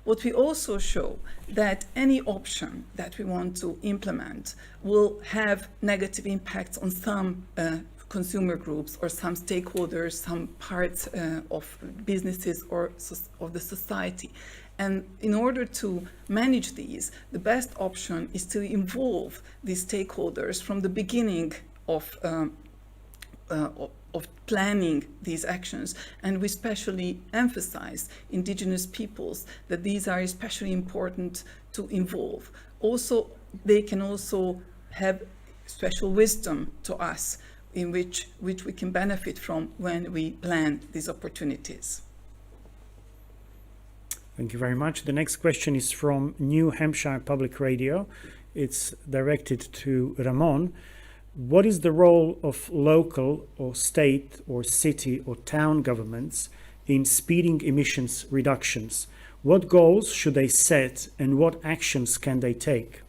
What we also show that any option that we want to implement will have negative impacts on some consumer groups or some stakeholders, some parts of businesses or of the society. And in order to manage these, the best option is to involve these stakeholders from the beginning of planning these actions. And we especially emphasize indigenous peoples that these are especially important to involve. Also, they can also have special wisdom to us in which we can benefit from when we plan these opportunities. Thank you very much. The next question is from New Hampshire Public Radio. It's directed to Ramon. What is the role of local or state or city or town governments in speeding emissions reductions? What goals should they set and what actions can they take?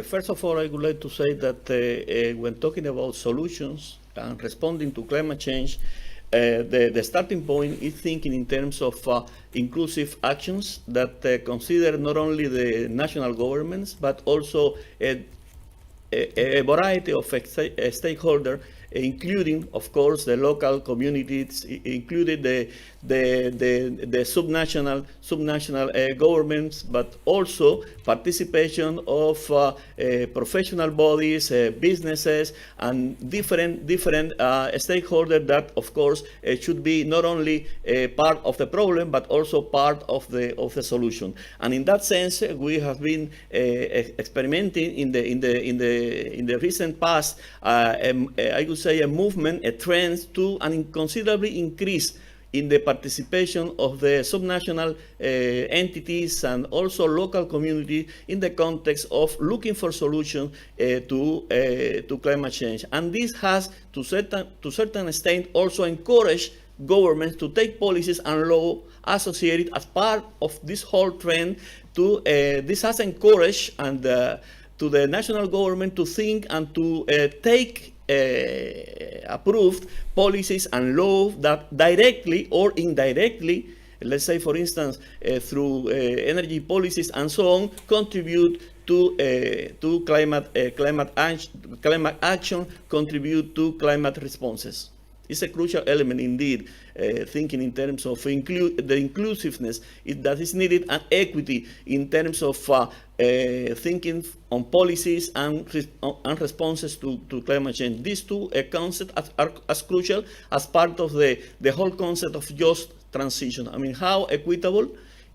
First of all, I would like to say that when talking about solutions and responding to climate change, the starting point is thinking in terms of inclusive actions that consider not only the national governments, but also a variety of stakeholders including, of course, the local communities, including the subnational governments, but also participation of professional bodies, businesses, and different stakeholders that, of course, should be not only part of the problem but also part of the solution. And in that sense, we have been experimenting in the recent past. I would say a movement, a trend to an considerably increase in the participation of the subnational entities and also local community in the context of looking for solutions to climate change. And this has, to certain extent, also encouraged governments to take policies and law associated as part of this whole trend. This has encouraged and to the national government to think and to take approved policies and laws that directly or indirectly, let's say for instance through energy policies and so on, contribute to climate action, contribute to climate responses. It's a crucial element indeed, thinking in terms of the inclusiveness that is needed, and equity in terms of thinking on policies and responses to climate change. These two concepts are as crucial as part of the whole concept of just transition. I mean, how equitable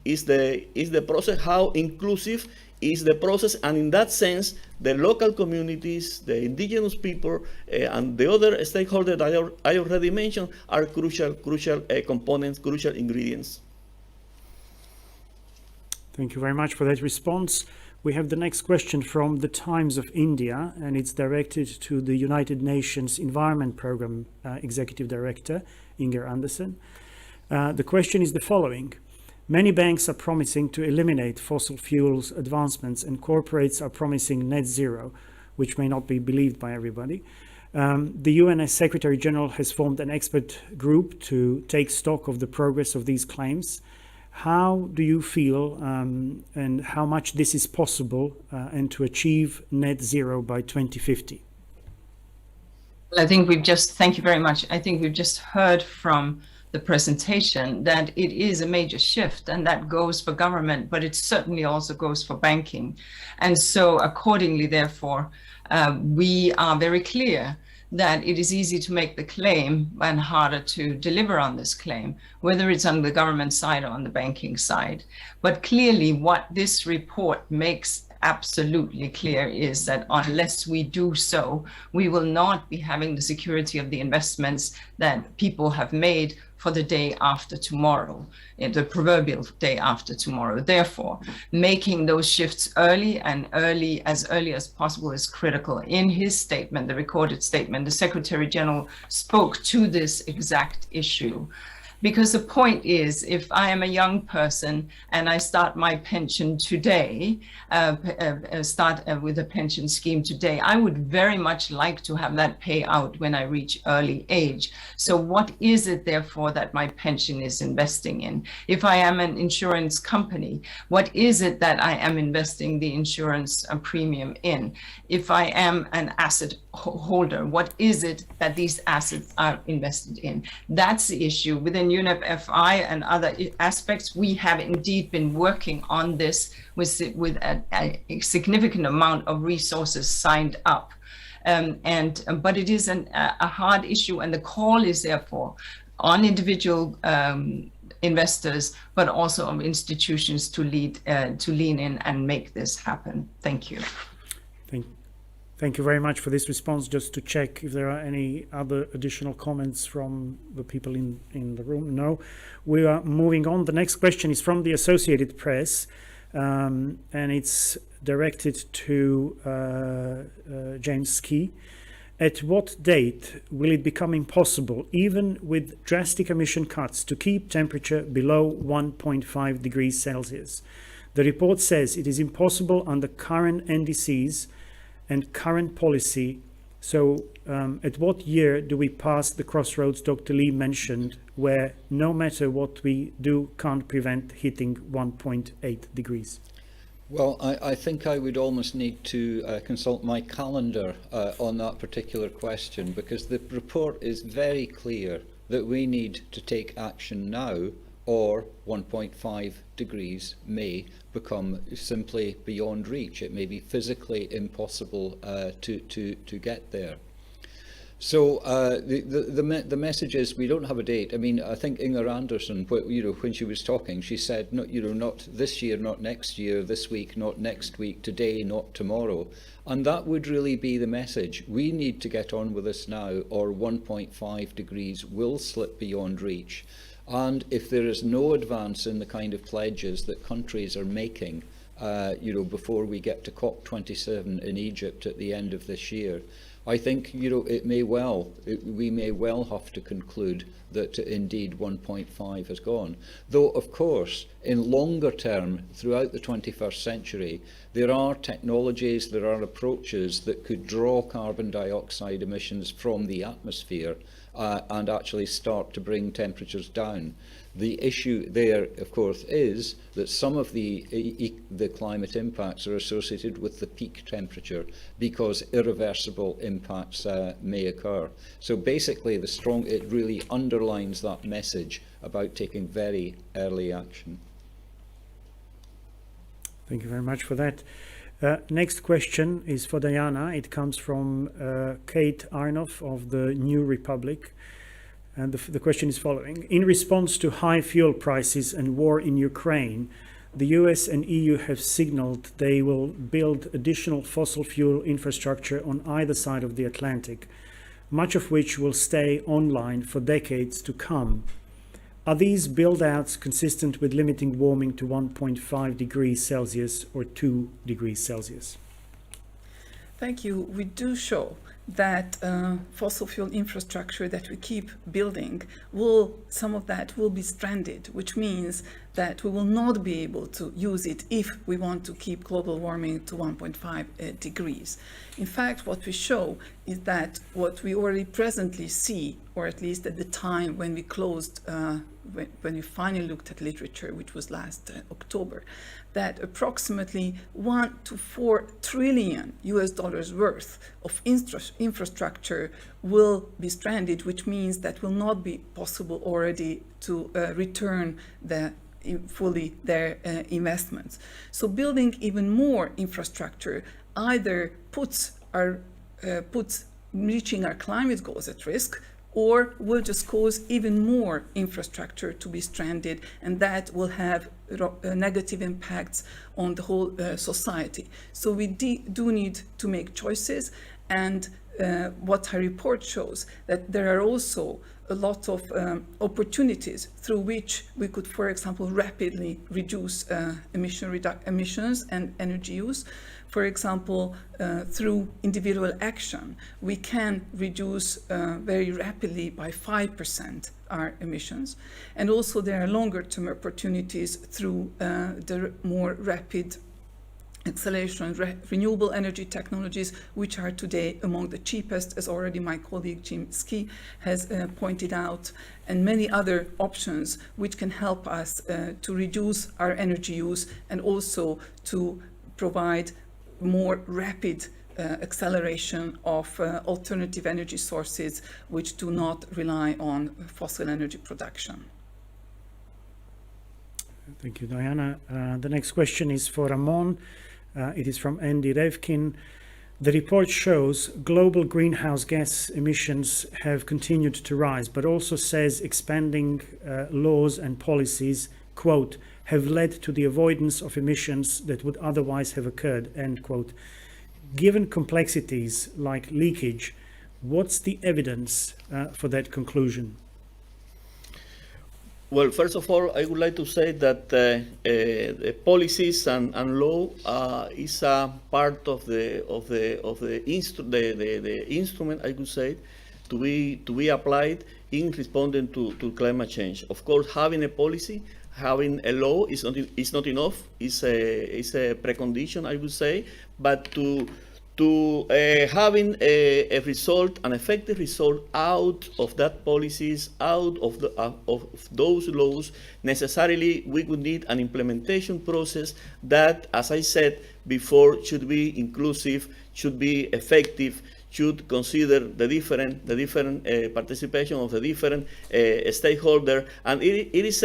is the process, how inclusive is the process, and in that sense, the local communities, the indigenous people, and the other stakeholders that I already mentioned are crucial components, crucial ingredients. Thank you very much for that response. We have the next question from the Times of India, and it's directed to the United Nations Environment Programme Executive Director, Inger Andersen. The question is the following. Many banks are promising to eliminate fossil fuels advancements, and corporates are promising net zero, which may not be believed by everybody. The UN Secretary General has formed an expert group to take stock of the progress of these claims. How do you feel and how much this is possible and to achieve net zero by 2050? Well, thank you very much. I think we've just heard from the presentation that it is a major shift, and that goes for government, but it certainly also goes for banking. And so accordingly, therefore, we are very clear that it is easy to make the claim and harder to deliver on this claim, whether it's on the government side or on the banking side. But clearly what this report makes absolutely clear is that unless we do so, we will not be having the security of the investments that people have made for the day after tomorrow, the proverbial day after tomorrow. Therefore, making those shifts as early as possible is critical. In his statement, the recorded statement, the Secretary General spoke to this exact issue. Because the point is, if I am a young person and I start my pension today, with a pension scheme today, I would very much like to have that pay out when I reach early age. So what is it, therefore, that my pension is investing in? If I am an insurance company, what is it that I am investing the insurance premium in? If I am an asset holder, what is it that these assets are invested in? That's the issue. Within UNEP FI and other aspects, we have indeed been working on this with a significant amount of resources signed up. But it is a hard issue, and the call is therefore on individual investors, but also on institutions to lean in and make this happen. Thank you. Thank you very much for this response. Just to check if there are any other additional comments from the people in the room. No. We are moving on. The next question is from the Associated Press, and it's directed to James Skee. At what date will it become impossible, even with drastic emission cuts, to keep temperature below 1.5 degrees Celsius? The report says it is impossible under current NDCs and current policy. So at what year do we pass the crossroads Dr. Lee mentioned, where no matter what we do, can't prevent hitting 1.8 degrees? Well, I think I would almost need to consult my calendar on that particular question, because the report is very clear that we need to take action now, or 1.5 degrees may become simply beyond reach. It may be physically impossible to get there. So the message is we don't have a date. I mean, I think Inger Anderson, when she was talking, she said, not this year, not next year, this week, not next week, today, not tomorrow. And that would really be the message. We need to get on with this now, or 1.5 degrees will slip beyond reach. And if there is no advance in the kind of pledges that countries are making, before we get to COP27 in Egypt at the end of this year, I think we may well have to conclude that indeed 1.5 has gone. Though, of course, in longer term, throughout the 21st century, there are technologies, there are approaches that could draw carbon dioxide emissions from the atmosphere and actually start to bring temperatures down. The issue there, of course, is that some of the climate impacts are associated with the peak temperature, because irreversible impacts may occur. So basically, it really underlines that message about taking very early action. Thank you very much for that. Next question is for Diana. It comes from Kate Arnoff of the New Republic. And the question is following. In response to high fuel prices and war in Ukraine, the US and EU have signaled they will build additional fossil fuel infrastructure on either side of the Atlantic, much of which will stay online for decades to come. Are these build-outs consistent with limiting warming to 1.5 degrees Celsius or 2 degrees Celsius? Thank you. We do show that fossil fuel infrastructure that we keep building, some of that will be stranded, which means that we will not be able to use it if we want to keep global warming to 1.5 degrees. In fact, what we show is that what we already presently see, or at least at the time when we closed, when we finally looked at literature, which was last October, that approximately 1 to 4 trillion US dollars worth of infrastructure will be stranded, which means that will not be possible already to return fully their investments. So building even more infrastructure either puts reaching our climate goals at risk, or will just cause even more infrastructure to be stranded, and that will have negative impacts on the whole society. So we do need to make choices, and what our report shows, that there are also a lot of opportunities through which we could, for example, rapidly reduce emissions and energy use. For example, through individual action, we can reduce very rapidly by 5% our emissions. And also there are longer term opportunities through the more rapid acceleration of renewable energy technologies, which are today among the cheapest, as already my colleague Jim Ski has pointed out, and many other options which can help us to reduce our energy use and also to provide more rapid acceleration of alternative energy sources which do not rely on fossil energy production. Thank you, Diana. The next question is for Ramon. It is from Andy Revkin. The report shows global greenhouse gas emissions have continued to rise, but also says expanding laws and policies, quote, have led to the avoidance of emissions that would otherwise have occurred, end quote. Given complexities like leakage, what's the evidence for that conclusion? Well, first of all, I would like to say that the policies and law is a part of the instrument, I could say, to be applied in responding to climate change. Of course, having a policy, having a law is not enough. It's a precondition, I would say, but to to having a result, an effective result out of that policies, out of those laws. Necessarily, we would need an implementation process that, as I said before, should be inclusive, should be effective, should consider the different participation of the different stakeholders, and it is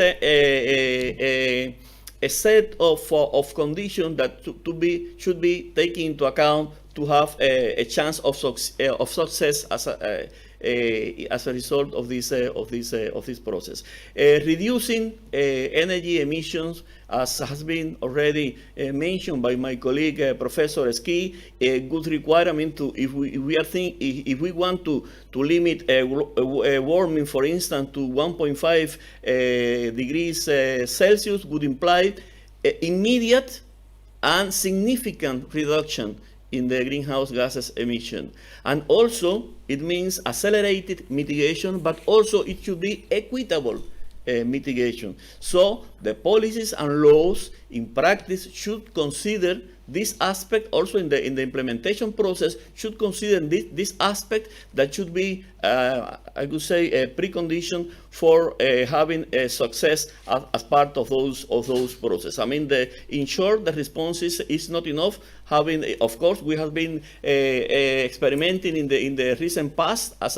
a set of conditions that should be taken into account to have a chance of success as a result of this process. Reducing energy emissions, as has been already mentioned by my colleague Professor Ski, a good requirement to if we want to limit warming, for instance, to 1.5 degrees Celsius, would imply immediate and significant reduction in the greenhouse gases emission. And also, it means accelerated mitigation, but also it should be equitable mitigation. So the policies and laws in practice should consider this aspect. Also in the implementation process should consider this aspect that should be, I would say, a precondition for having a success as part of those processes. I mean, in short, the response is not enough. Having, of course, we have been experimenting in the recent past, as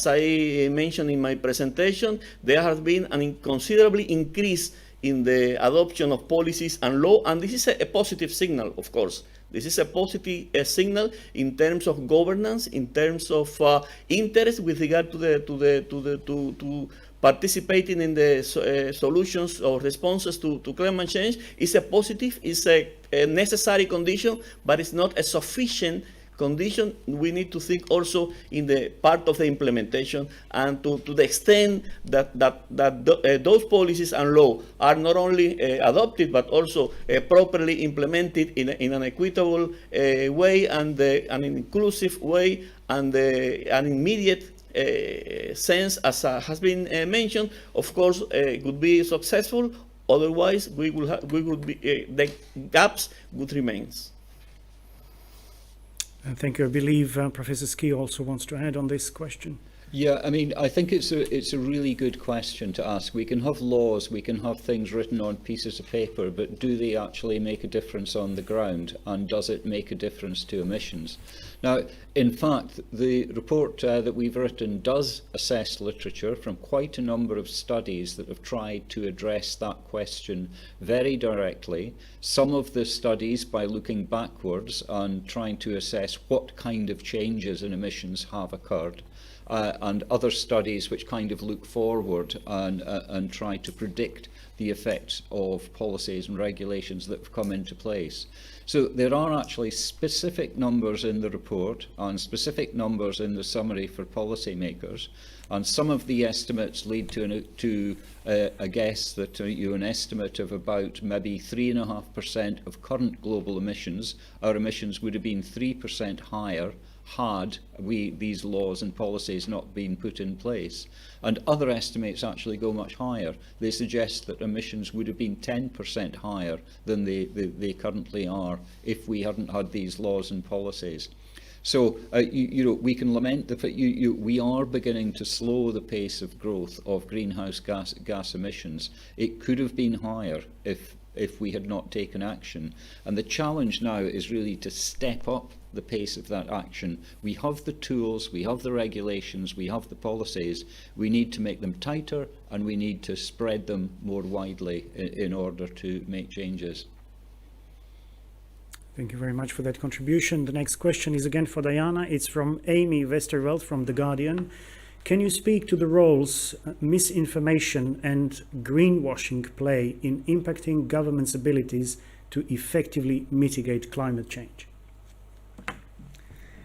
I mentioned in my presentation. There has been an considerably increase in the adoption of policies and law, and this is a positive signal, of course. This is a positive signal in terms of governance, in terms of interest with regard to participating in the solutions or responses to climate change. Is a positive, is a necessary condition, but it's not a sufficient condition. We need to think also in the part of the implementation, and to the extent that those policies and law are not only adopted but also properly implemented in an equitable way, and an inclusive way, and an immediate sense, as has been mentioned, of course, would be successful. Otherwise, the gaps would remain. Thank you. I believe Professor Ski also wants to add on this question. Yeah, I mean, I think it's a really good question to ask. We can have laws, we can have things written on pieces of paper, but do they actually make a difference on the ground? And does it make a difference to emissions? Now, in fact, the report that we've written does assess literature from quite a number of studies that have tried to address that question very directly. Some of the studies by looking backwards and trying to assess what kind of changes in emissions have occurred. And other studies which kind of look forward and try to predict the effects of policies and regulations that have come into place. So there are actually specific numbers in the report and specific numbers in the summary for policymakers, and some of the estimates lead to a guess that an estimate of about maybe 3.5% of current global emissions. Our emissions would have been 3% higher had these laws and policies not been put in place. And other estimates actually go much higher. They suggest that emissions would have been 10% higher than they currently are if we hadn't had these laws and policies. So, we can lament the fact we are beginning to slow the pace of growth of greenhouse gas emissions. It could have been higher if we had not taken action. And the challenge now is really to step up the pace of that action. We have the tools, we have the regulations, we have the policies. We need to make them tighter, and we need to spread them more widely in order to make changes. Thank you very much for that contribution. The next question is again for Diana. It's from Amy Westerveld from The Guardian. Can you speak to the roles misinformation and greenwashing play in impacting governments' abilities to effectively mitigate climate change?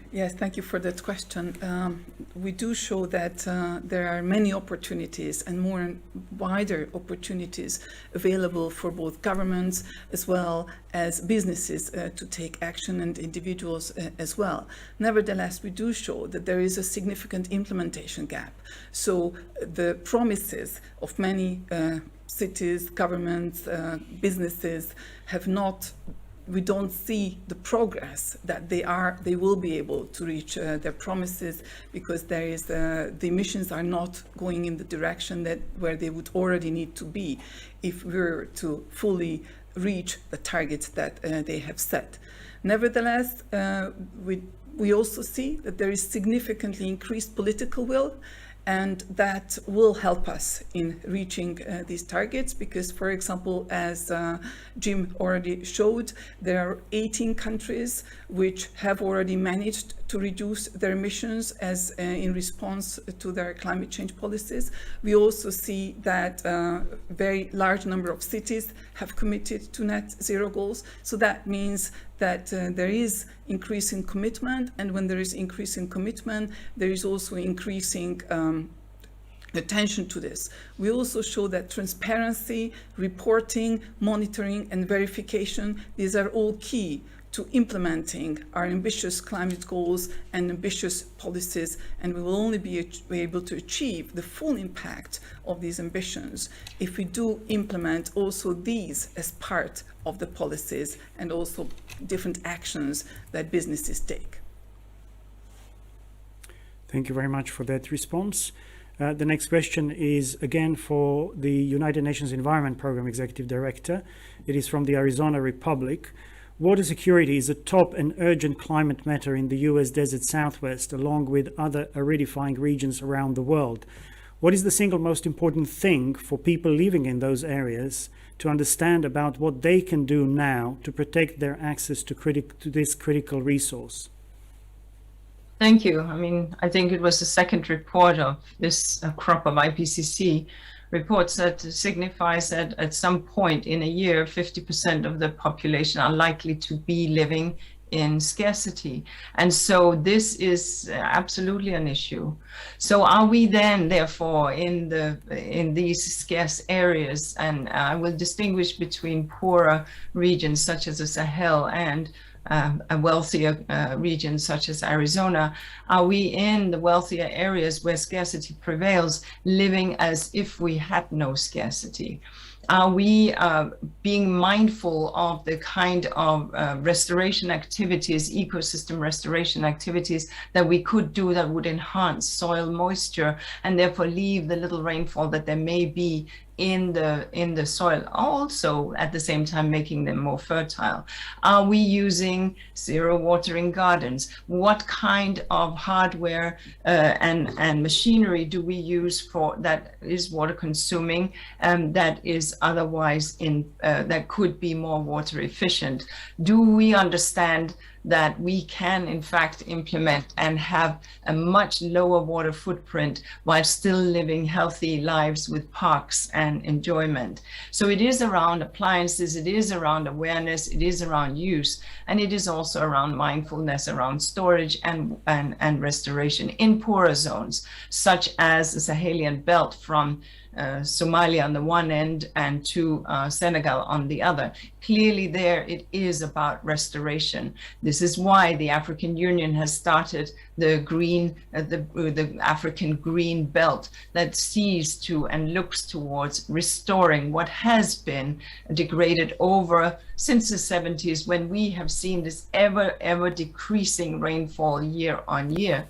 Yes, thank you for that question. We do show that there are many opportunities and more wider opportunities available for both governments as well as businesses to take action, and individuals as well. Nevertheless, we do show that there is a significant implementation gap. So the promises of many cities, governments, businesses have not we don't see the progress that they will be able to reach their promises, because there is the emissions are not going in the direction that where they would already need to be if we were to fully reach the targets that they have set. Nevertheless, we also see that there is significantly increased political will, and that will help us in reaching these targets, because, for example, as Jim already showed, there are 18 countries which have already managed to reduce their emissions as in response to their climate change policies. We also see that a very large number of cities have committed to net zero goals. So that means that there is increasing commitment, and when there is increasing commitment, there is also increasing attention to this. We also show that transparency, reporting, monitoring, and verification, these are all key to implementing our ambitious climate goals and ambitious policies, and we will only be able to achieve the full impact of these ambitions if we do implement also these as part of the policies and also different actions that businesses take. Thank you very much for that response. The next question is again for the United Nations Environment Programme Executive Director. It is from the Arizona Republic. Water security is a top and urgent climate matter in the US desert Southwest, along with other aridifying regions around the world. What is the single most important thing for people living in those areas to understand about what they can do now to protect their access to this critical resource? Thank you. I mean, I think it was the second report of this crop of IPCC reports that signifies that at some point in a year, 50% of the population are likely to be living in scarcity. And so this is absolutely an issue. So are we then, therefore, in these scarce areas, and I will distinguish between poorer regions such as the Sahel and a wealthier region such as Arizona, are we in the wealthier areas where scarcity prevails, living as if we had no scarcity? Are we being mindful of the kind of restoration activities, ecosystem restoration activities that we could do that would enhance soil moisture and therefore leave the little rainfall that there may be in the soil, also at the same time making them more fertile? Are we using zero watering gardens? What kind of hardware and machinery do we use for that is water consuming, that is otherwise that could be more water efficient? Do we understand that we can in fact implement and have a much lower water footprint while still living healthy lives with parks and enjoyment? So it is around appliances, it is around awareness, it is around use, and it is also around mindfulness, around storage and restoration in poorer zones, such as the Sahelian belt from Somalia on the one end and to Senegal on the other. Clearly there it is about restoration. This is why the African Union has started the African Green Belt that sees to and looks towards restoring what has been degraded over since the 70s, when we have seen this ever decreasing rainfall year on year,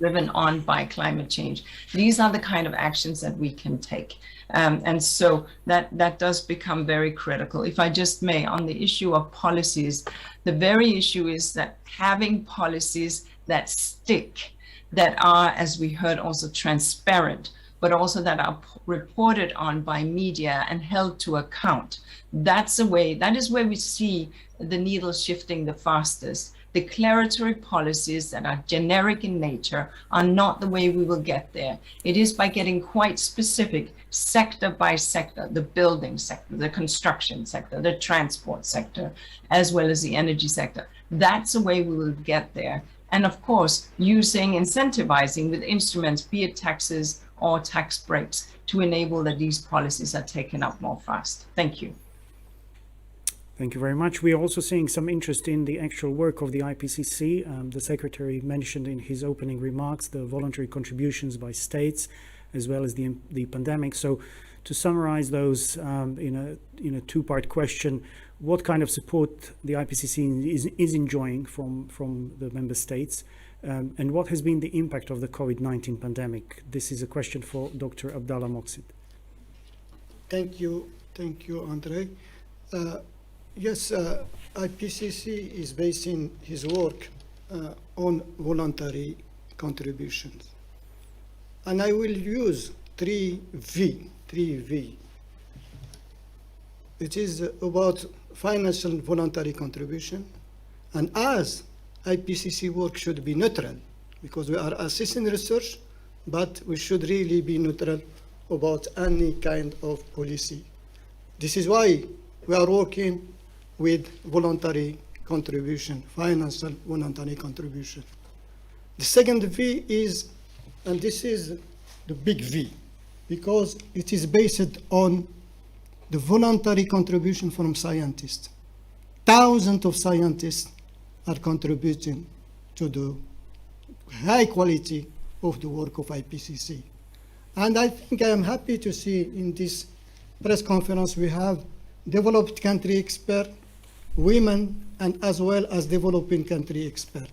driven on by climate change. These are the kind of actions that we can take. And so that does become very critical. If I just may, on the issue of policies, the very issue is that having policies that stick, that are, as we heard, also transparent, but also that are reported on by media and held to account. That is where we see the needle shifting the fastest. Declaratory policies that are generic in nature are not the way we will get there. It is by getting quite specific, sector by sector, the building sector, the construction sector, the transport sector, as well as the energy sector. That's the way we will get there. And of course, incentivizing with instruments, be it taxes or tax breaks, to enable that these policies are taken up more fast. Thank you. Thank you very much. We are also seeing some interest in the actual work of the IPCC. The Secretary mentioned in his opening remarks the voluntary contributions by states, as well as the pandemic. So to summarize those in a two-part question, what kind of support the IPCC is enjoying from the member states, and what has been the impact of the COVID-19 pandemic. This is a question for Dr. Abdallah Moqsid. Thank you, Andre. Yes, IPCC is basing his work on voluntary contributions. And I will use 3V. It is about financial voluntary contribution. And as IPCC work should be neutral, because we are assessing research, but we should really be neutral about any kind of policy. This is why we are working with voluntary contribution, financial voluntary contribution. The second V is, and this is the big V, because it is based on the voluntary contribution from scientists. Thousands of scientists are contributing to the high quality of the work of IPCC. And I think I am happy to see in this press conference we have developed country experts, women, and as well as developing country experts.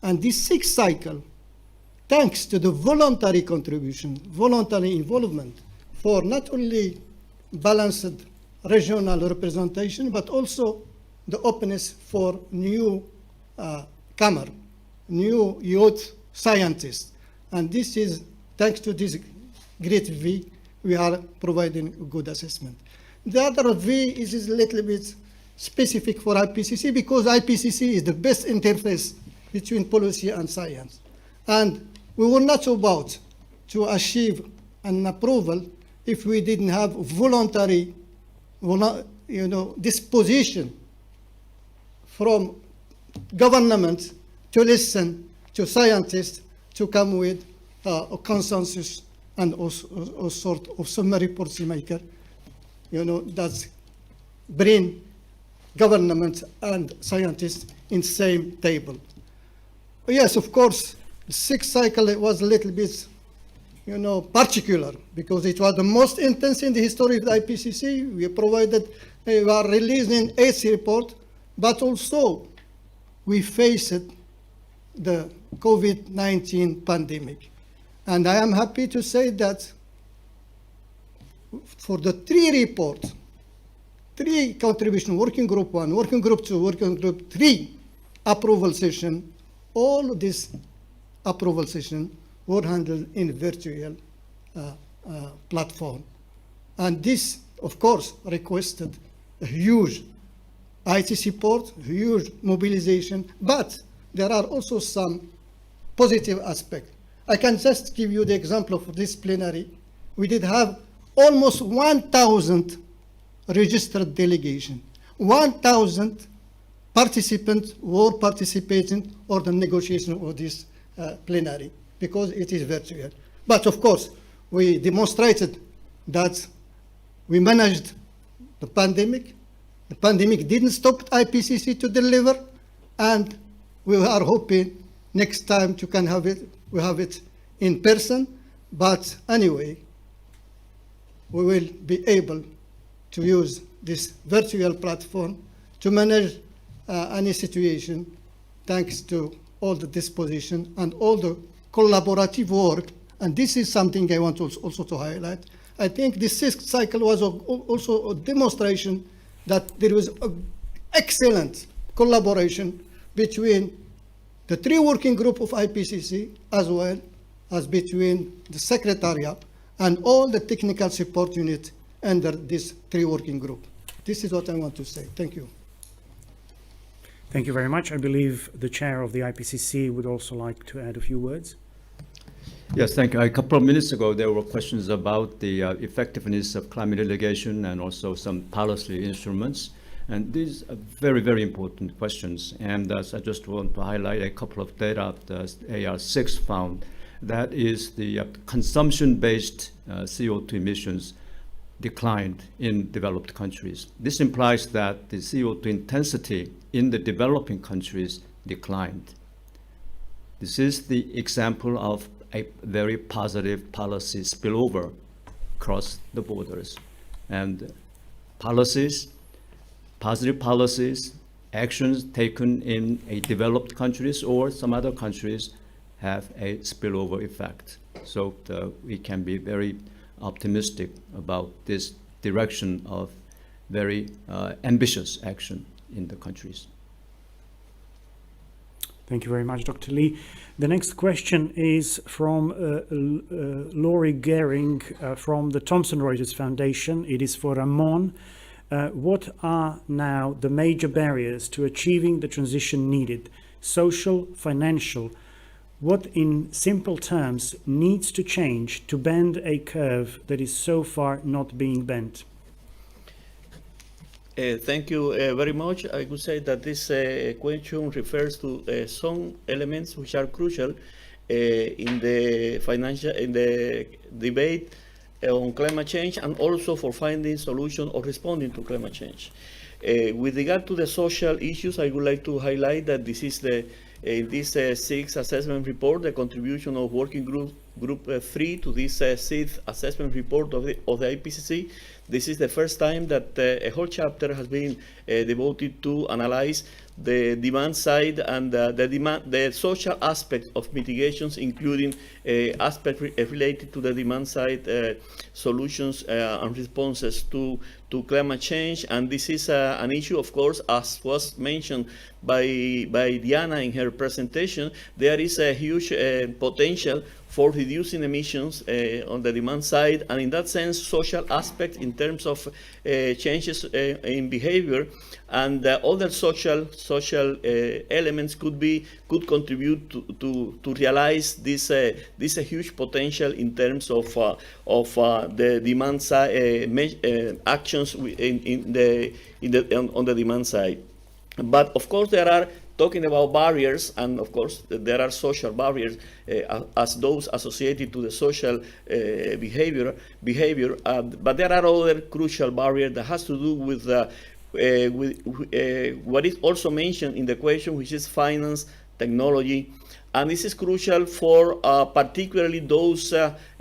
And this sixth cycle, thanks to the voluntary contribution, voluntary involvement for not only balanced regional representation, but also the openness for new new youth scientists. And this is, thanks to this great V, we are providing a good assessment. The other V is a little bit specific for IPCC, because IPCC is the best interface between policy and science. And we were not about to achieve an approval if we didn't have voluntary disposition from government to listen to scientists to come with a consensus and a sort of summary policymaker, that bring government and scientists in same table. Yes, of course, the sixth cycle was a little bit, particular, because it was the most intense in the history of the IPCC. We are releasing 8th report, but also we faced the COVID-19 pandemic. And I am happy to say that for the 3 reports, 3 contribution, working group 1, working group 2, working group 3 approval session, all of this approval session were handled in virtual platform. And this, of course, requested a huge IT support, huge mobilization, but there are also some positive aspects. I can just give you the example of this plenary. We did have almost 1,000 registered delegation. 1,000 participants were participating or the negotiation of this plenary, because it is virtual. But of course, we demonstrated that we managed the pandemic. The pandemic didn't stop IPCC to deliver, and we are hoping next time to can have it. We have it in person, but anyway, we will be able to use this virtual platform to manage any situation, thanks to all the disposition and all the collaborative work. And this is something I want also to highlight. I think the 6th cycle was also a demonstration that there was excellent collaboration between the 3 working group of IPCC, as well as between the Secretariat and all the technical support unit under this 3 working group. This is what I want to say. Thank you. Thank you very much. I believe the chair of the IPCC would also like to add a few words. Yes, thank you. A couple of minutes ago, there were questions about the effectiveness of climate mitigation and also some policy instruments. And these are very, very important questions. And I just want to highlight a couple of data the AR6 found. That is the consumption-based CO2 emissions declined in developed countries. This implies that the CO2 intensity in the developing countries declined. This is the example of a very positive policy spillover across the borders. And policies positive policies, actions taken in a developed countries or some other countries have a spillover effect. So we can be very optimistic about this direction of very ambitious action in the countries. Thank you very much, Dr. Lee. The next question is from Laurie Gehring from the Thomson Reuters Foundation. It is for Ramon. What are now the major barriers to achieving the transition needed? Social, financial? What, in simple terms, needs to change to bend a curve that is so far not being bent? Thank you very much. I would say that this question refers to some elements which are crucial in the debate on climate change, and also for finding solutions or responding to climate change. With regard to the social issues, I would like to highlight that this is in this sixth assessment report, the contribution of Working Group 3 to this sixth assessment report of the IPCC. This is the first time that a whole chapter has been devoted to analyze the demand side and the social aspect of mitigations, including aspects related to the demand side solutions and responses to climate change. And this is an issue, of course, as was mentioned by Diana in her presentation. There is a huge potential for reducing emissions on the demand side, and in that sense, social aspects in terms of changes in behavior and other social elements could contribute to realize this huge potential in terms of the demand side actions on the demand side. But of course, there are, talking about barriers, and of course there are social barriers as those associated to the social behavior, but there are other crucial barriers that has to do with what is also mentioned in the question, which is finance, technology. And this is crucial for particularly those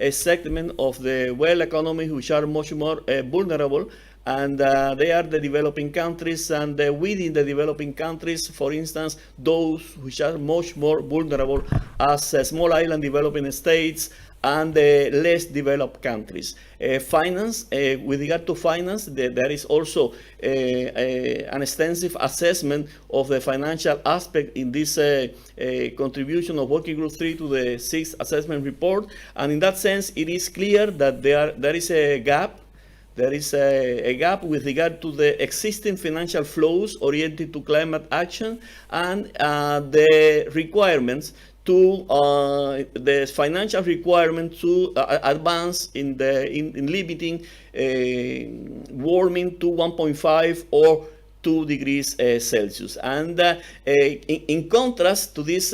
segments of the world economy which are much more vulnerable. And they are the developing countries, and within the developing countries, for instance, those which are much more vulnerable as small island developing states and less developed countries. Finance, with regard to finance, there is also an extensive assessment of the financial aspect in this contribution of Working Group 3 to the 6th assessment report. And in that sense, it is clear that there is a gap. There is a gap with regard to the existing financial flows oriented to climate action and the requirements to the financial requirement to advance in limiting warming to 1.5 or 2 degrees Celsius. And in contrast to this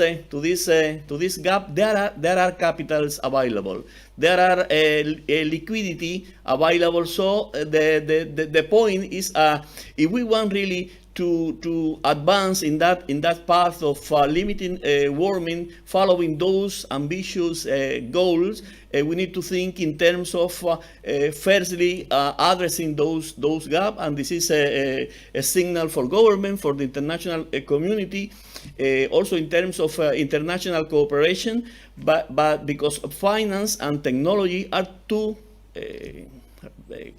gap, there are capitals available. There are liquidity available. So the point is, if we want really to advance in that path of limiting warming, following those ambitious goals, we need to think in terms of firstly addressing those gaps, and this is a signal for government, for the international community, also in terms of international cooperation, but because finance and technology are two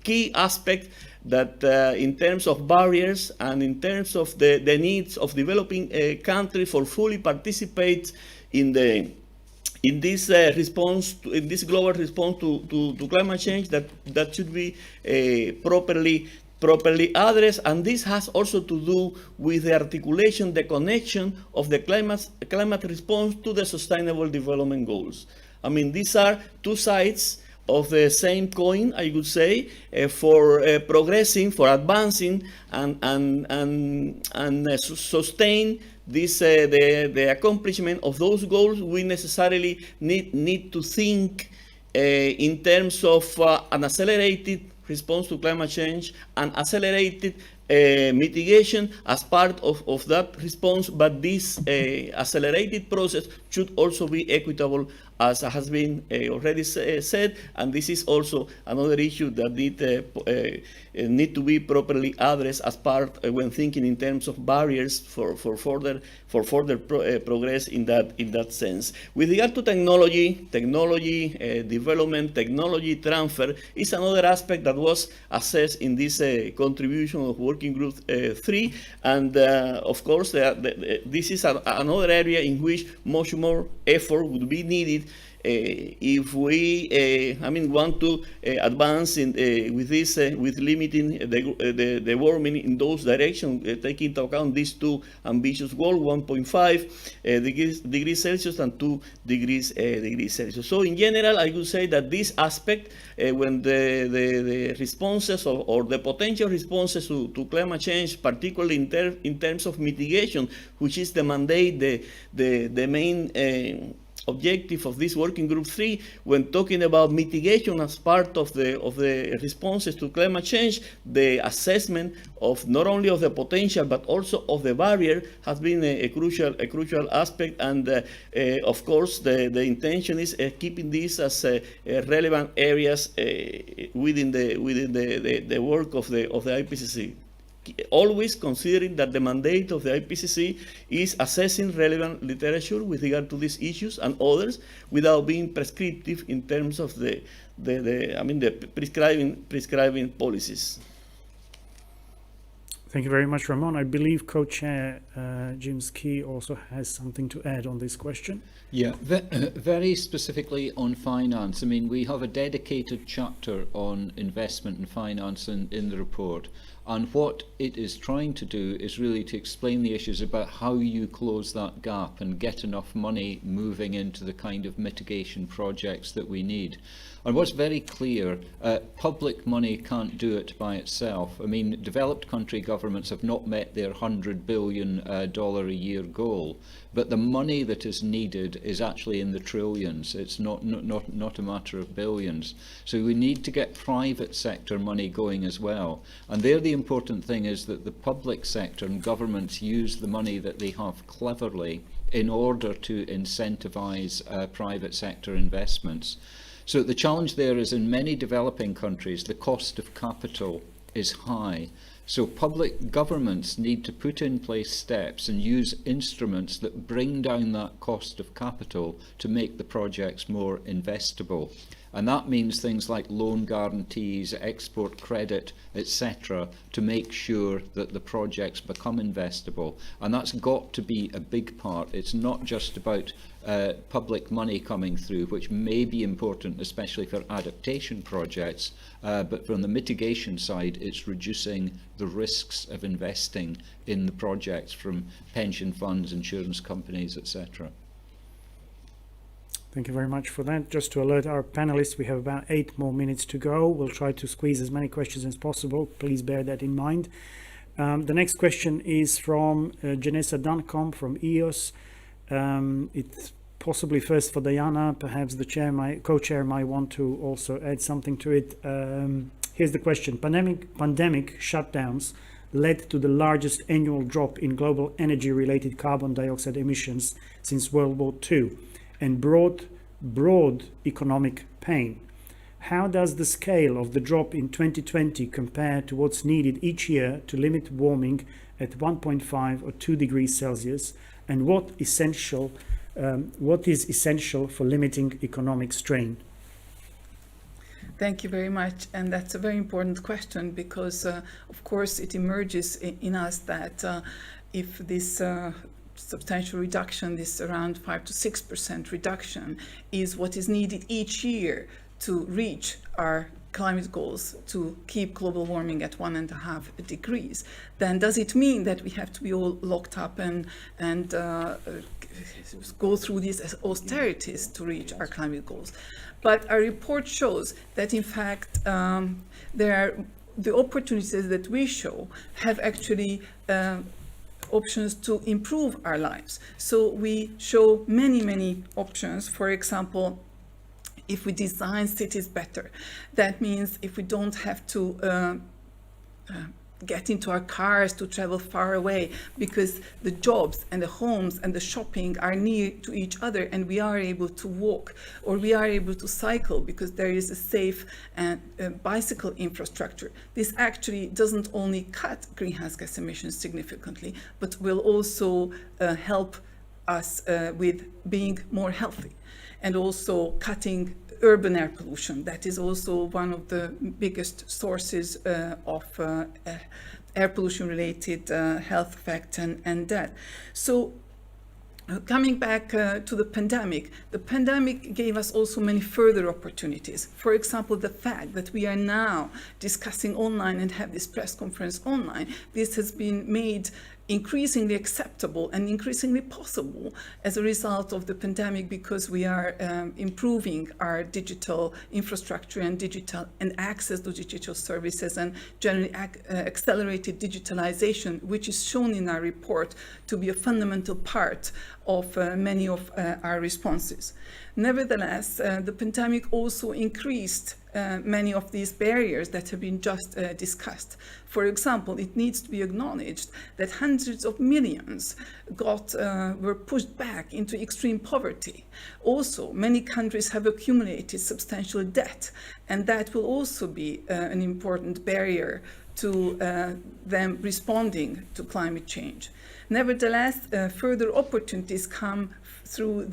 key aspects that in terms of barriers and in terms of the needs of developing countries for fully participate in this response, in this global response to climate change, that should be properly addressed. And this has also to do with the articulation, the connection of the climate response to the Sustainable Development Goals. I mean, these are two sides of the same coin, I would say, for progressing, for advancing, and sustain this the accomplishment of those goals. We necessarily need to think in terms of an accelerated response to climate change and accelerated mitigation as part of that response, but this accelerated process should also be equitable as has been already said, and this is also another issue that need to be properly addressed as part when thinking in terms of barriers for further progress in that sense. With regard to technology development, technology transfer is another aspect that was assessed in this contribution of Working Group 3, and of course this is another area in which much more effort would be needed if we want to advance with limiting the warming in those directions, taking into account these two ambitious goals, 1.5 degrees Celsius and 2 degrees Celsius. So in general, I would say that this aspect, when the responses or the potential responses to climate change, particularly in terms of mitigation, which is the mandate, the main objective of this Working Group 3, when talking about mitigation as part of the responses to climate change, the assessment of not only of the potential but also of the barrier has been a crucial aspect, and of course the intention is keeping these as relevant areas within the work of the IPCC. Always considering that the mandate of the IPCC is assessing relevant literature with regard to these issues and others, without being prescriptive in terms of the prescribing policies. Thank you very much, Ramon. I believe Co-Chair Jim Ski also has something to add on this question. Yeah, very specifically on finance. I mean, we have a dedicated chapter on investment and finance in the report. And what it is trying to do is really to explain the issues about how you close that gap and get enough money moving into the kind of mitigation projects that we need. And what's very clear, public money can't do it by itself. I mean, developed country governments have not met their $100 billion a year goal, but the money that is needed is actually in the trillions. It's not a matter of billions. So we need to get private sector money going as well. And there the important thing is that the public sector and governments use the money that they have cleverly in order to incentivize private sector investments. So the challenge there is, in many developing countries, the cost of capital is high. So public governments need to put in place steps and use instruments that bring down that cost of capital to make the projects more investable. And that means things like loan guarantees, export credit, etc., to make sure that the projects become investable. And that's got to be a big part. It's not just about public money coming through, which may be important, especially for adaptation projects, but from the mitigation side, it's reducing the risks of investing in the projects from pension funds, insurance companies, etc. Thank you very much for that. Just to alert our panelists, we have about 8 more minutes to go. We'll try to squeeze as many questions as possible. Please bear that in mind. The next question is from Janessa Duncombe from EOS. It's possibly first for Diana. Perhaps the co-chair might want to also add something to it. Here's the question. Pandemic shutdowns led to the largest annual drop in global energy-related carbon dioxide emissions since World War II, and broad economic pain. How does the scale of the drop in 2020 compare to what's needed each year to limit warming at 1.5 or 2 degrees Celsius, and what is essential for limiting economic strain? Thank you very much. And that's a very important question because, of course, it emerges in us that if this substantial reduction, this around 5 to 6% reduction, is what is needed each year to reach our climate goals, to keep global warming at 1.5 degrees, then does it mean that we have to be all locked up and go through these austerities to reach our climate goals? But our report shows that, in fact, the opportunities that we show have actually options to improve our lives. So we show many options. For example, if we design cities better, that means if we don't have to get into our cars to travel far away, because the jobs and the homes and the shopping are near to each other, and we are able to walk, or we are able to cycle because there is a safe and bicycle infrastructure. This actually doesn't only cut greenhouse gas emissions significantly, but will also help us with being more healthy, and also cutting urban air pollution. That is also one of the biggest sources of air pollution related health effects and death. So coming back to the pandemic gave us also many further opportunities. For example, the fact that we are now discussing online and have this press conference online, this has been made increasingly acceptable and increasingly possible as a result of the pandemic, because we are improving our digital infrastructure and access to digital services, and generally accelerated digitalization, which is shown in our report to be a fundamental part of many of our responses. Nevertheless, the pandemic also increased many of these barriers that have been just discussed. For example, it needs to be acknowledged that hundreds of millions were pushed back into extreme poverty. Also, many countries have accumulated substantial debt, and that will also be an important barrier to them responding to climate change. Nevertheless, further opportunities come through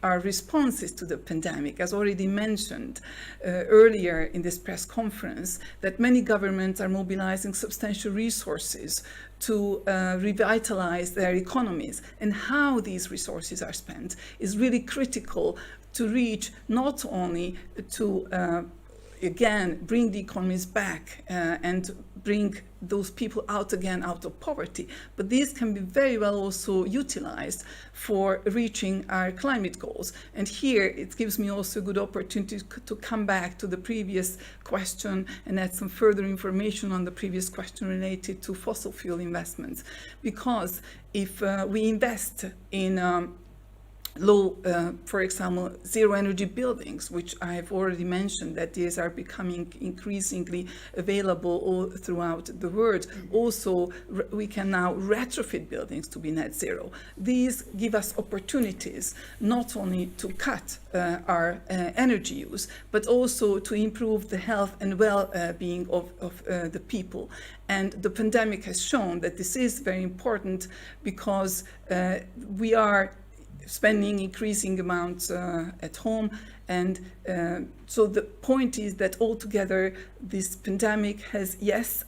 our responses to the pandemic. As already mentioned earlier in this press conference, that many governments are mobilizing substantial resources to revitalize their economies, and how these resources are spent is really critical to reach not only to again bring the economies back and bring those people out of poverty, but these can be very well also utilized for reaching our climate goals. And here it gives me also a good opportunity to come back to the previous question and add some further information on the previous question related to fossil fuel investments. Because if we invest in for example, zero energy buildings, which I have already mentioned, that these are becoming increasingly available all throughout the world. Also, we can now retrofit buildings to be net zero. These give us opportunities not only to cut our energy use, but also to improve the health and well-being of the people. And the pandemic has shown that this is very important, because we are spending increasing amounts at home. And so the point is that altogether this pandemic has, yes,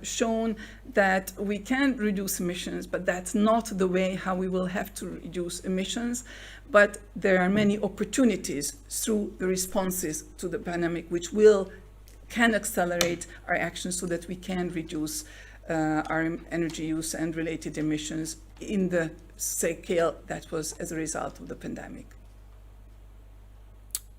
shown that we can reduce emissions, but that's not the way how we will have to reduce emissions. But there are many opportunities through the responses to the pandemic, which can accelerate our actions so that we can reduce our energy use and related emissions in the scale that was as a result of the pandemic.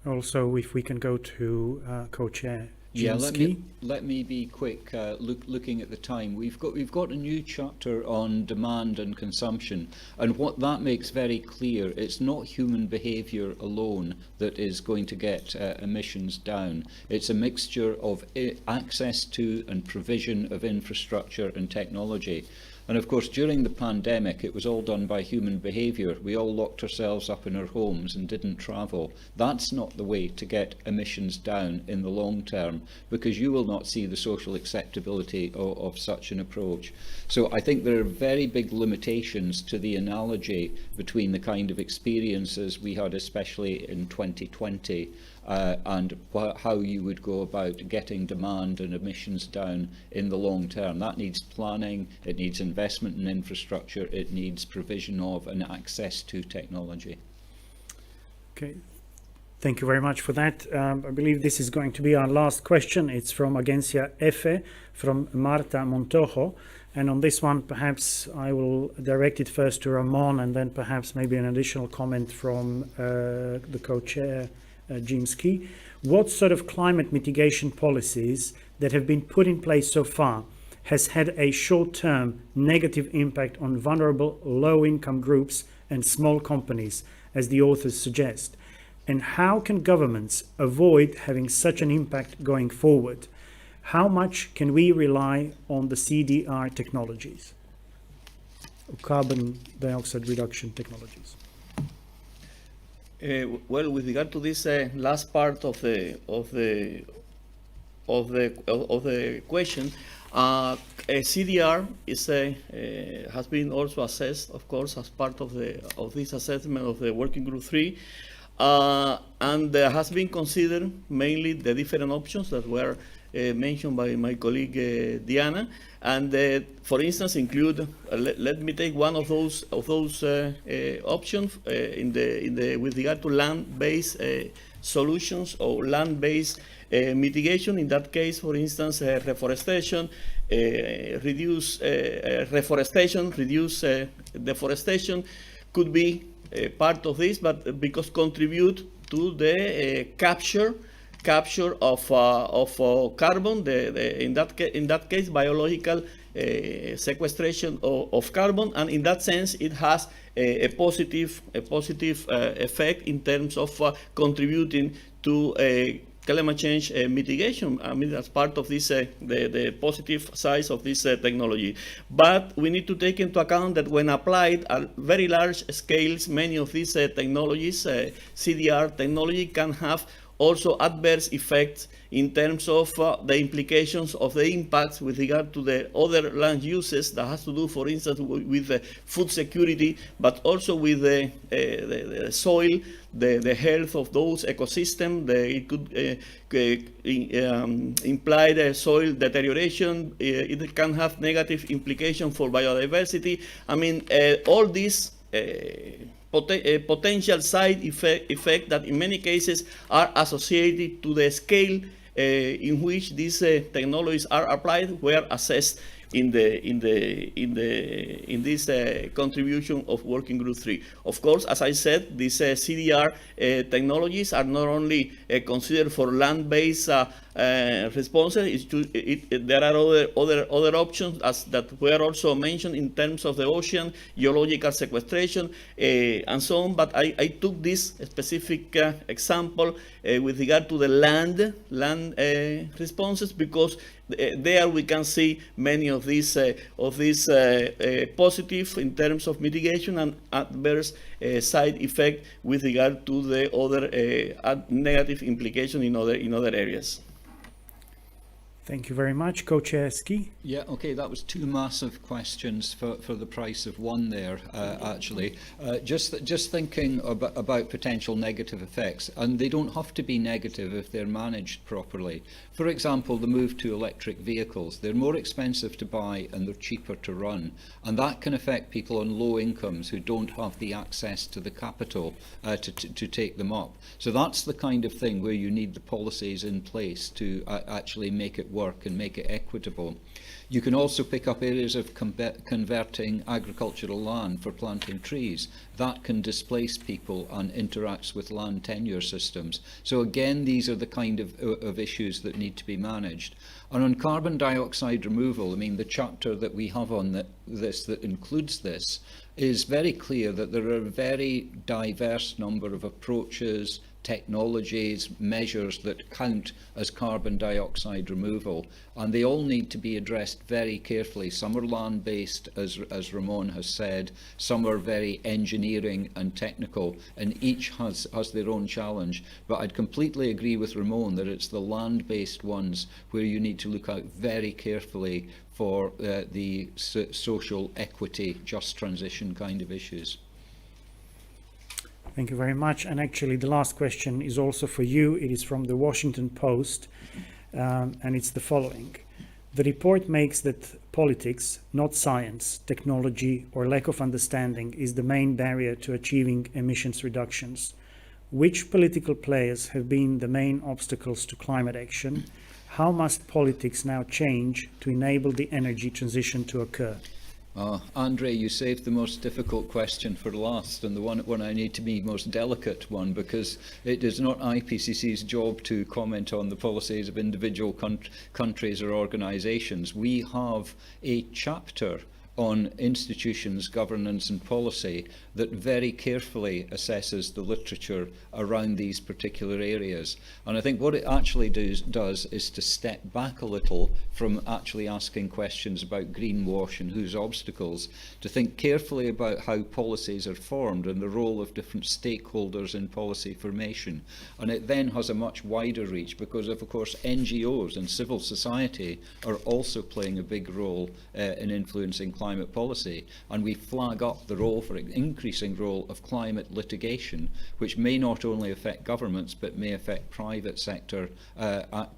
Also, if we can go to co-chair Yeah, Jimski. let me be quick. Looking at the time, we've got a new chapter on demand and consumption, and what that makes very clear, it's not human behaviour alone that is going to get emissions down. It's a mixture of access to and provision of infrastructure and technology. And of course, during the pandemic, it was all done by human behaviour. We all locked ourselves up in our homes and didn't travel. That's not the way to get emissions down in the long term, because you will not see the social acceptability of such an approach. So I think there are very big limitations to the analogy between the kind of experiences we had, especially in 2020, and how you would go about getting demand and emissions down in the long term. That needs planning, it needs investment in infrastructure, it needs provision of and access to technology. Okay, thank you very much for that. I believe this is going to be our last question. It's from Agencia EFE, from Marta Montojo. And on this one, perhaps I will direct it first to Ramon, and then perhaps maybe an additional comment from the co-chair, Jimski. What sort of climate mitigation policies that have been put in place so far has had a short-term negative impact on vulnerable low-income groups and small companies, as the authors suggest? And how can governments avoid having such an impact going forward? How much can we rely on the CDR technologies, carbon dioxide reduction technologies? Well, with regard to this last part of the question, CDR is has been also assessed, of course, as part of this assessment of the Working Group 3, and has been considered mainly the different options that were mentioned by my colleague Diana, and for instance include. Let me take one of those options with regard to land-based solutions or land-based mitigation. In that case, for instance, reforestation, reduce deforestation could be part of this, but because contribute to the capture of carbon, in that case biological sequestration of carbon, and in that sense it has a positive effect in terms of contributing to climate change mitigation. I mean, that's part of this the positive side of this technology. But we need to take into account that when applied at very large scales, many of these technologies, CDR technology, can have also adverse effects in terms of the implications of the impacts with regard to the other land uses that has to do, for instance, with food security, but also with the soil, the health of those ecosystems. It could imply the soil deterioration. It can have negative implications for biodiversity. I mean, all these potential side effect that in many cases are associated to the scale in which these technologies are applied were assessed in this contribution of Working Group 3. Of course, as I said, these CDR technologies are not only considered for land-based responses. There are other options that were also mentioned in terms of the ocean, geological sequestration, and so on. But I took this specific example with regard to the land responses, because there we can see many of these positive in terms of mitigation and adverse side effect with regard to the other negative implication in other areas. Thank you very much. Co-Chair Ski. Yeah, okay, that was two massive questions for the price of one there, actually. Just thinking about potential negative effects, and they don't have to be negative if they're managed properly. For example, the move to electric vehicles. They're more expensive to buy and they're cheaper to run, and that can affect people on low incomes who don't have the access to the capital to take them up. So that's the kind of thing where you need the policies in place to actually make it work and make it equitable. You can also pick up areas of converting agricultural land for planting trees. That can displace people and interacts with land tenure systems. So again, these are the kind of issues that need to be managed. And on carbon dioxide removal, I mean, the chapter that we have on this that includes this is very clear that there are a very diverse number of approaches, technologies, measures that count as carbon dioxide removal, and they all need to be addressed very carefully. Some are land-based, as Ramon has said, some are very engineering and technical, and each has their own challenge. But I'd completely agree with Ramon that it's the land-based ones where you need to look out very carefully for the social equity, just transition kind of issues. Thank you very much. And actually, the last question is also for you. It is from the Washington Post, and it's the following. The report makes that politics, not science, technology, or lack of understanding is the main barrier to achieving emissions reductions. Which political players have been the main obstacles to climate action? How must politics now change to enable the energy transition to occur? Andre, you saved the most difficult question for last, and the one I need to be most delicate one, because it is not IPCC's job to comment on the policies of individual countries or organisations. We have a chapter on institutions, governance and policy that very carefully assesses the literature around these particular areas. And I think what it actually does is to step back a little from actually asking questions about greenwash and whose obstacles, to think carefully about how policies are formed and the role of different stakeholders in policy formation. And it then has a much wider reach because of course NGOs and civil society are also playing a big role in influencing climate policy, and we flag up the role for increasing role of climate litigation, which may not only affect governments but may affect private sector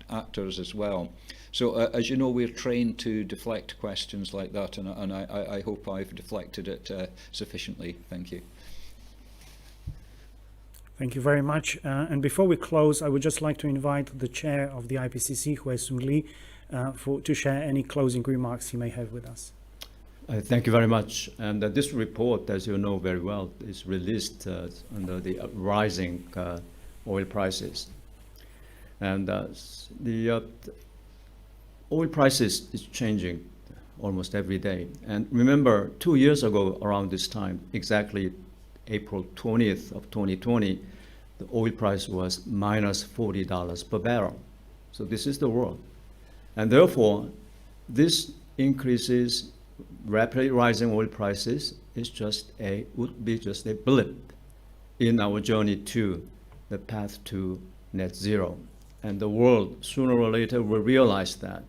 actors as well. So as you know, we're trained to deflect questions like that, and I hope I've deflected it sufficiently. Thank you. Thank you very much. And before we close, I would just like to invite the chair of the IPCC, Hwee-Sung Lee, to share any closing remarks he may have with us. Thank you very much. And this report, as you know very well, is released under the rising oil prices. And the oil prices is changing almost every day. And remember, 2 years ago around this time, exactly April 20th of 2020, the oil price was minus $40 per barrel. So this is the world. And therefore, this increases rapidly rising oil prices would be just a blip in our journey to the path to net zero. And the world sooner or later will realize that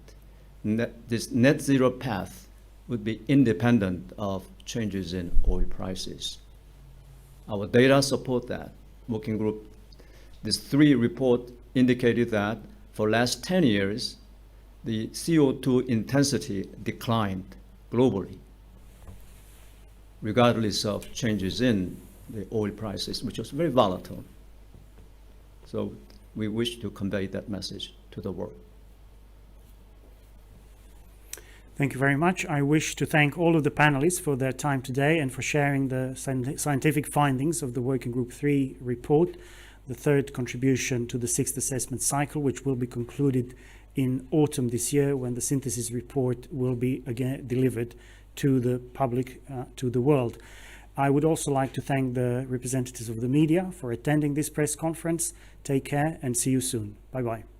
this net zero path would be independent of changes in oil prices. Our data support that. Working group, this 3 report indicated that for last 10 years, the CO2 intensity declined globally, regardless of changes in the oil prices, which was very volatile. So we wish to convey that message to the world. Thank you very much. I wish to thank all of the panelists for their time today and for sharing the scientific findings of the Working Group 3 report, the 3rd contribution to the 6th assessment cycle, which will be concluded in autumn this year when the synthesis report will be again delivered to the public, to the world. I would also like to thank the representatives of the media for attending this press conference. Take care and see you soon. Bye-bye.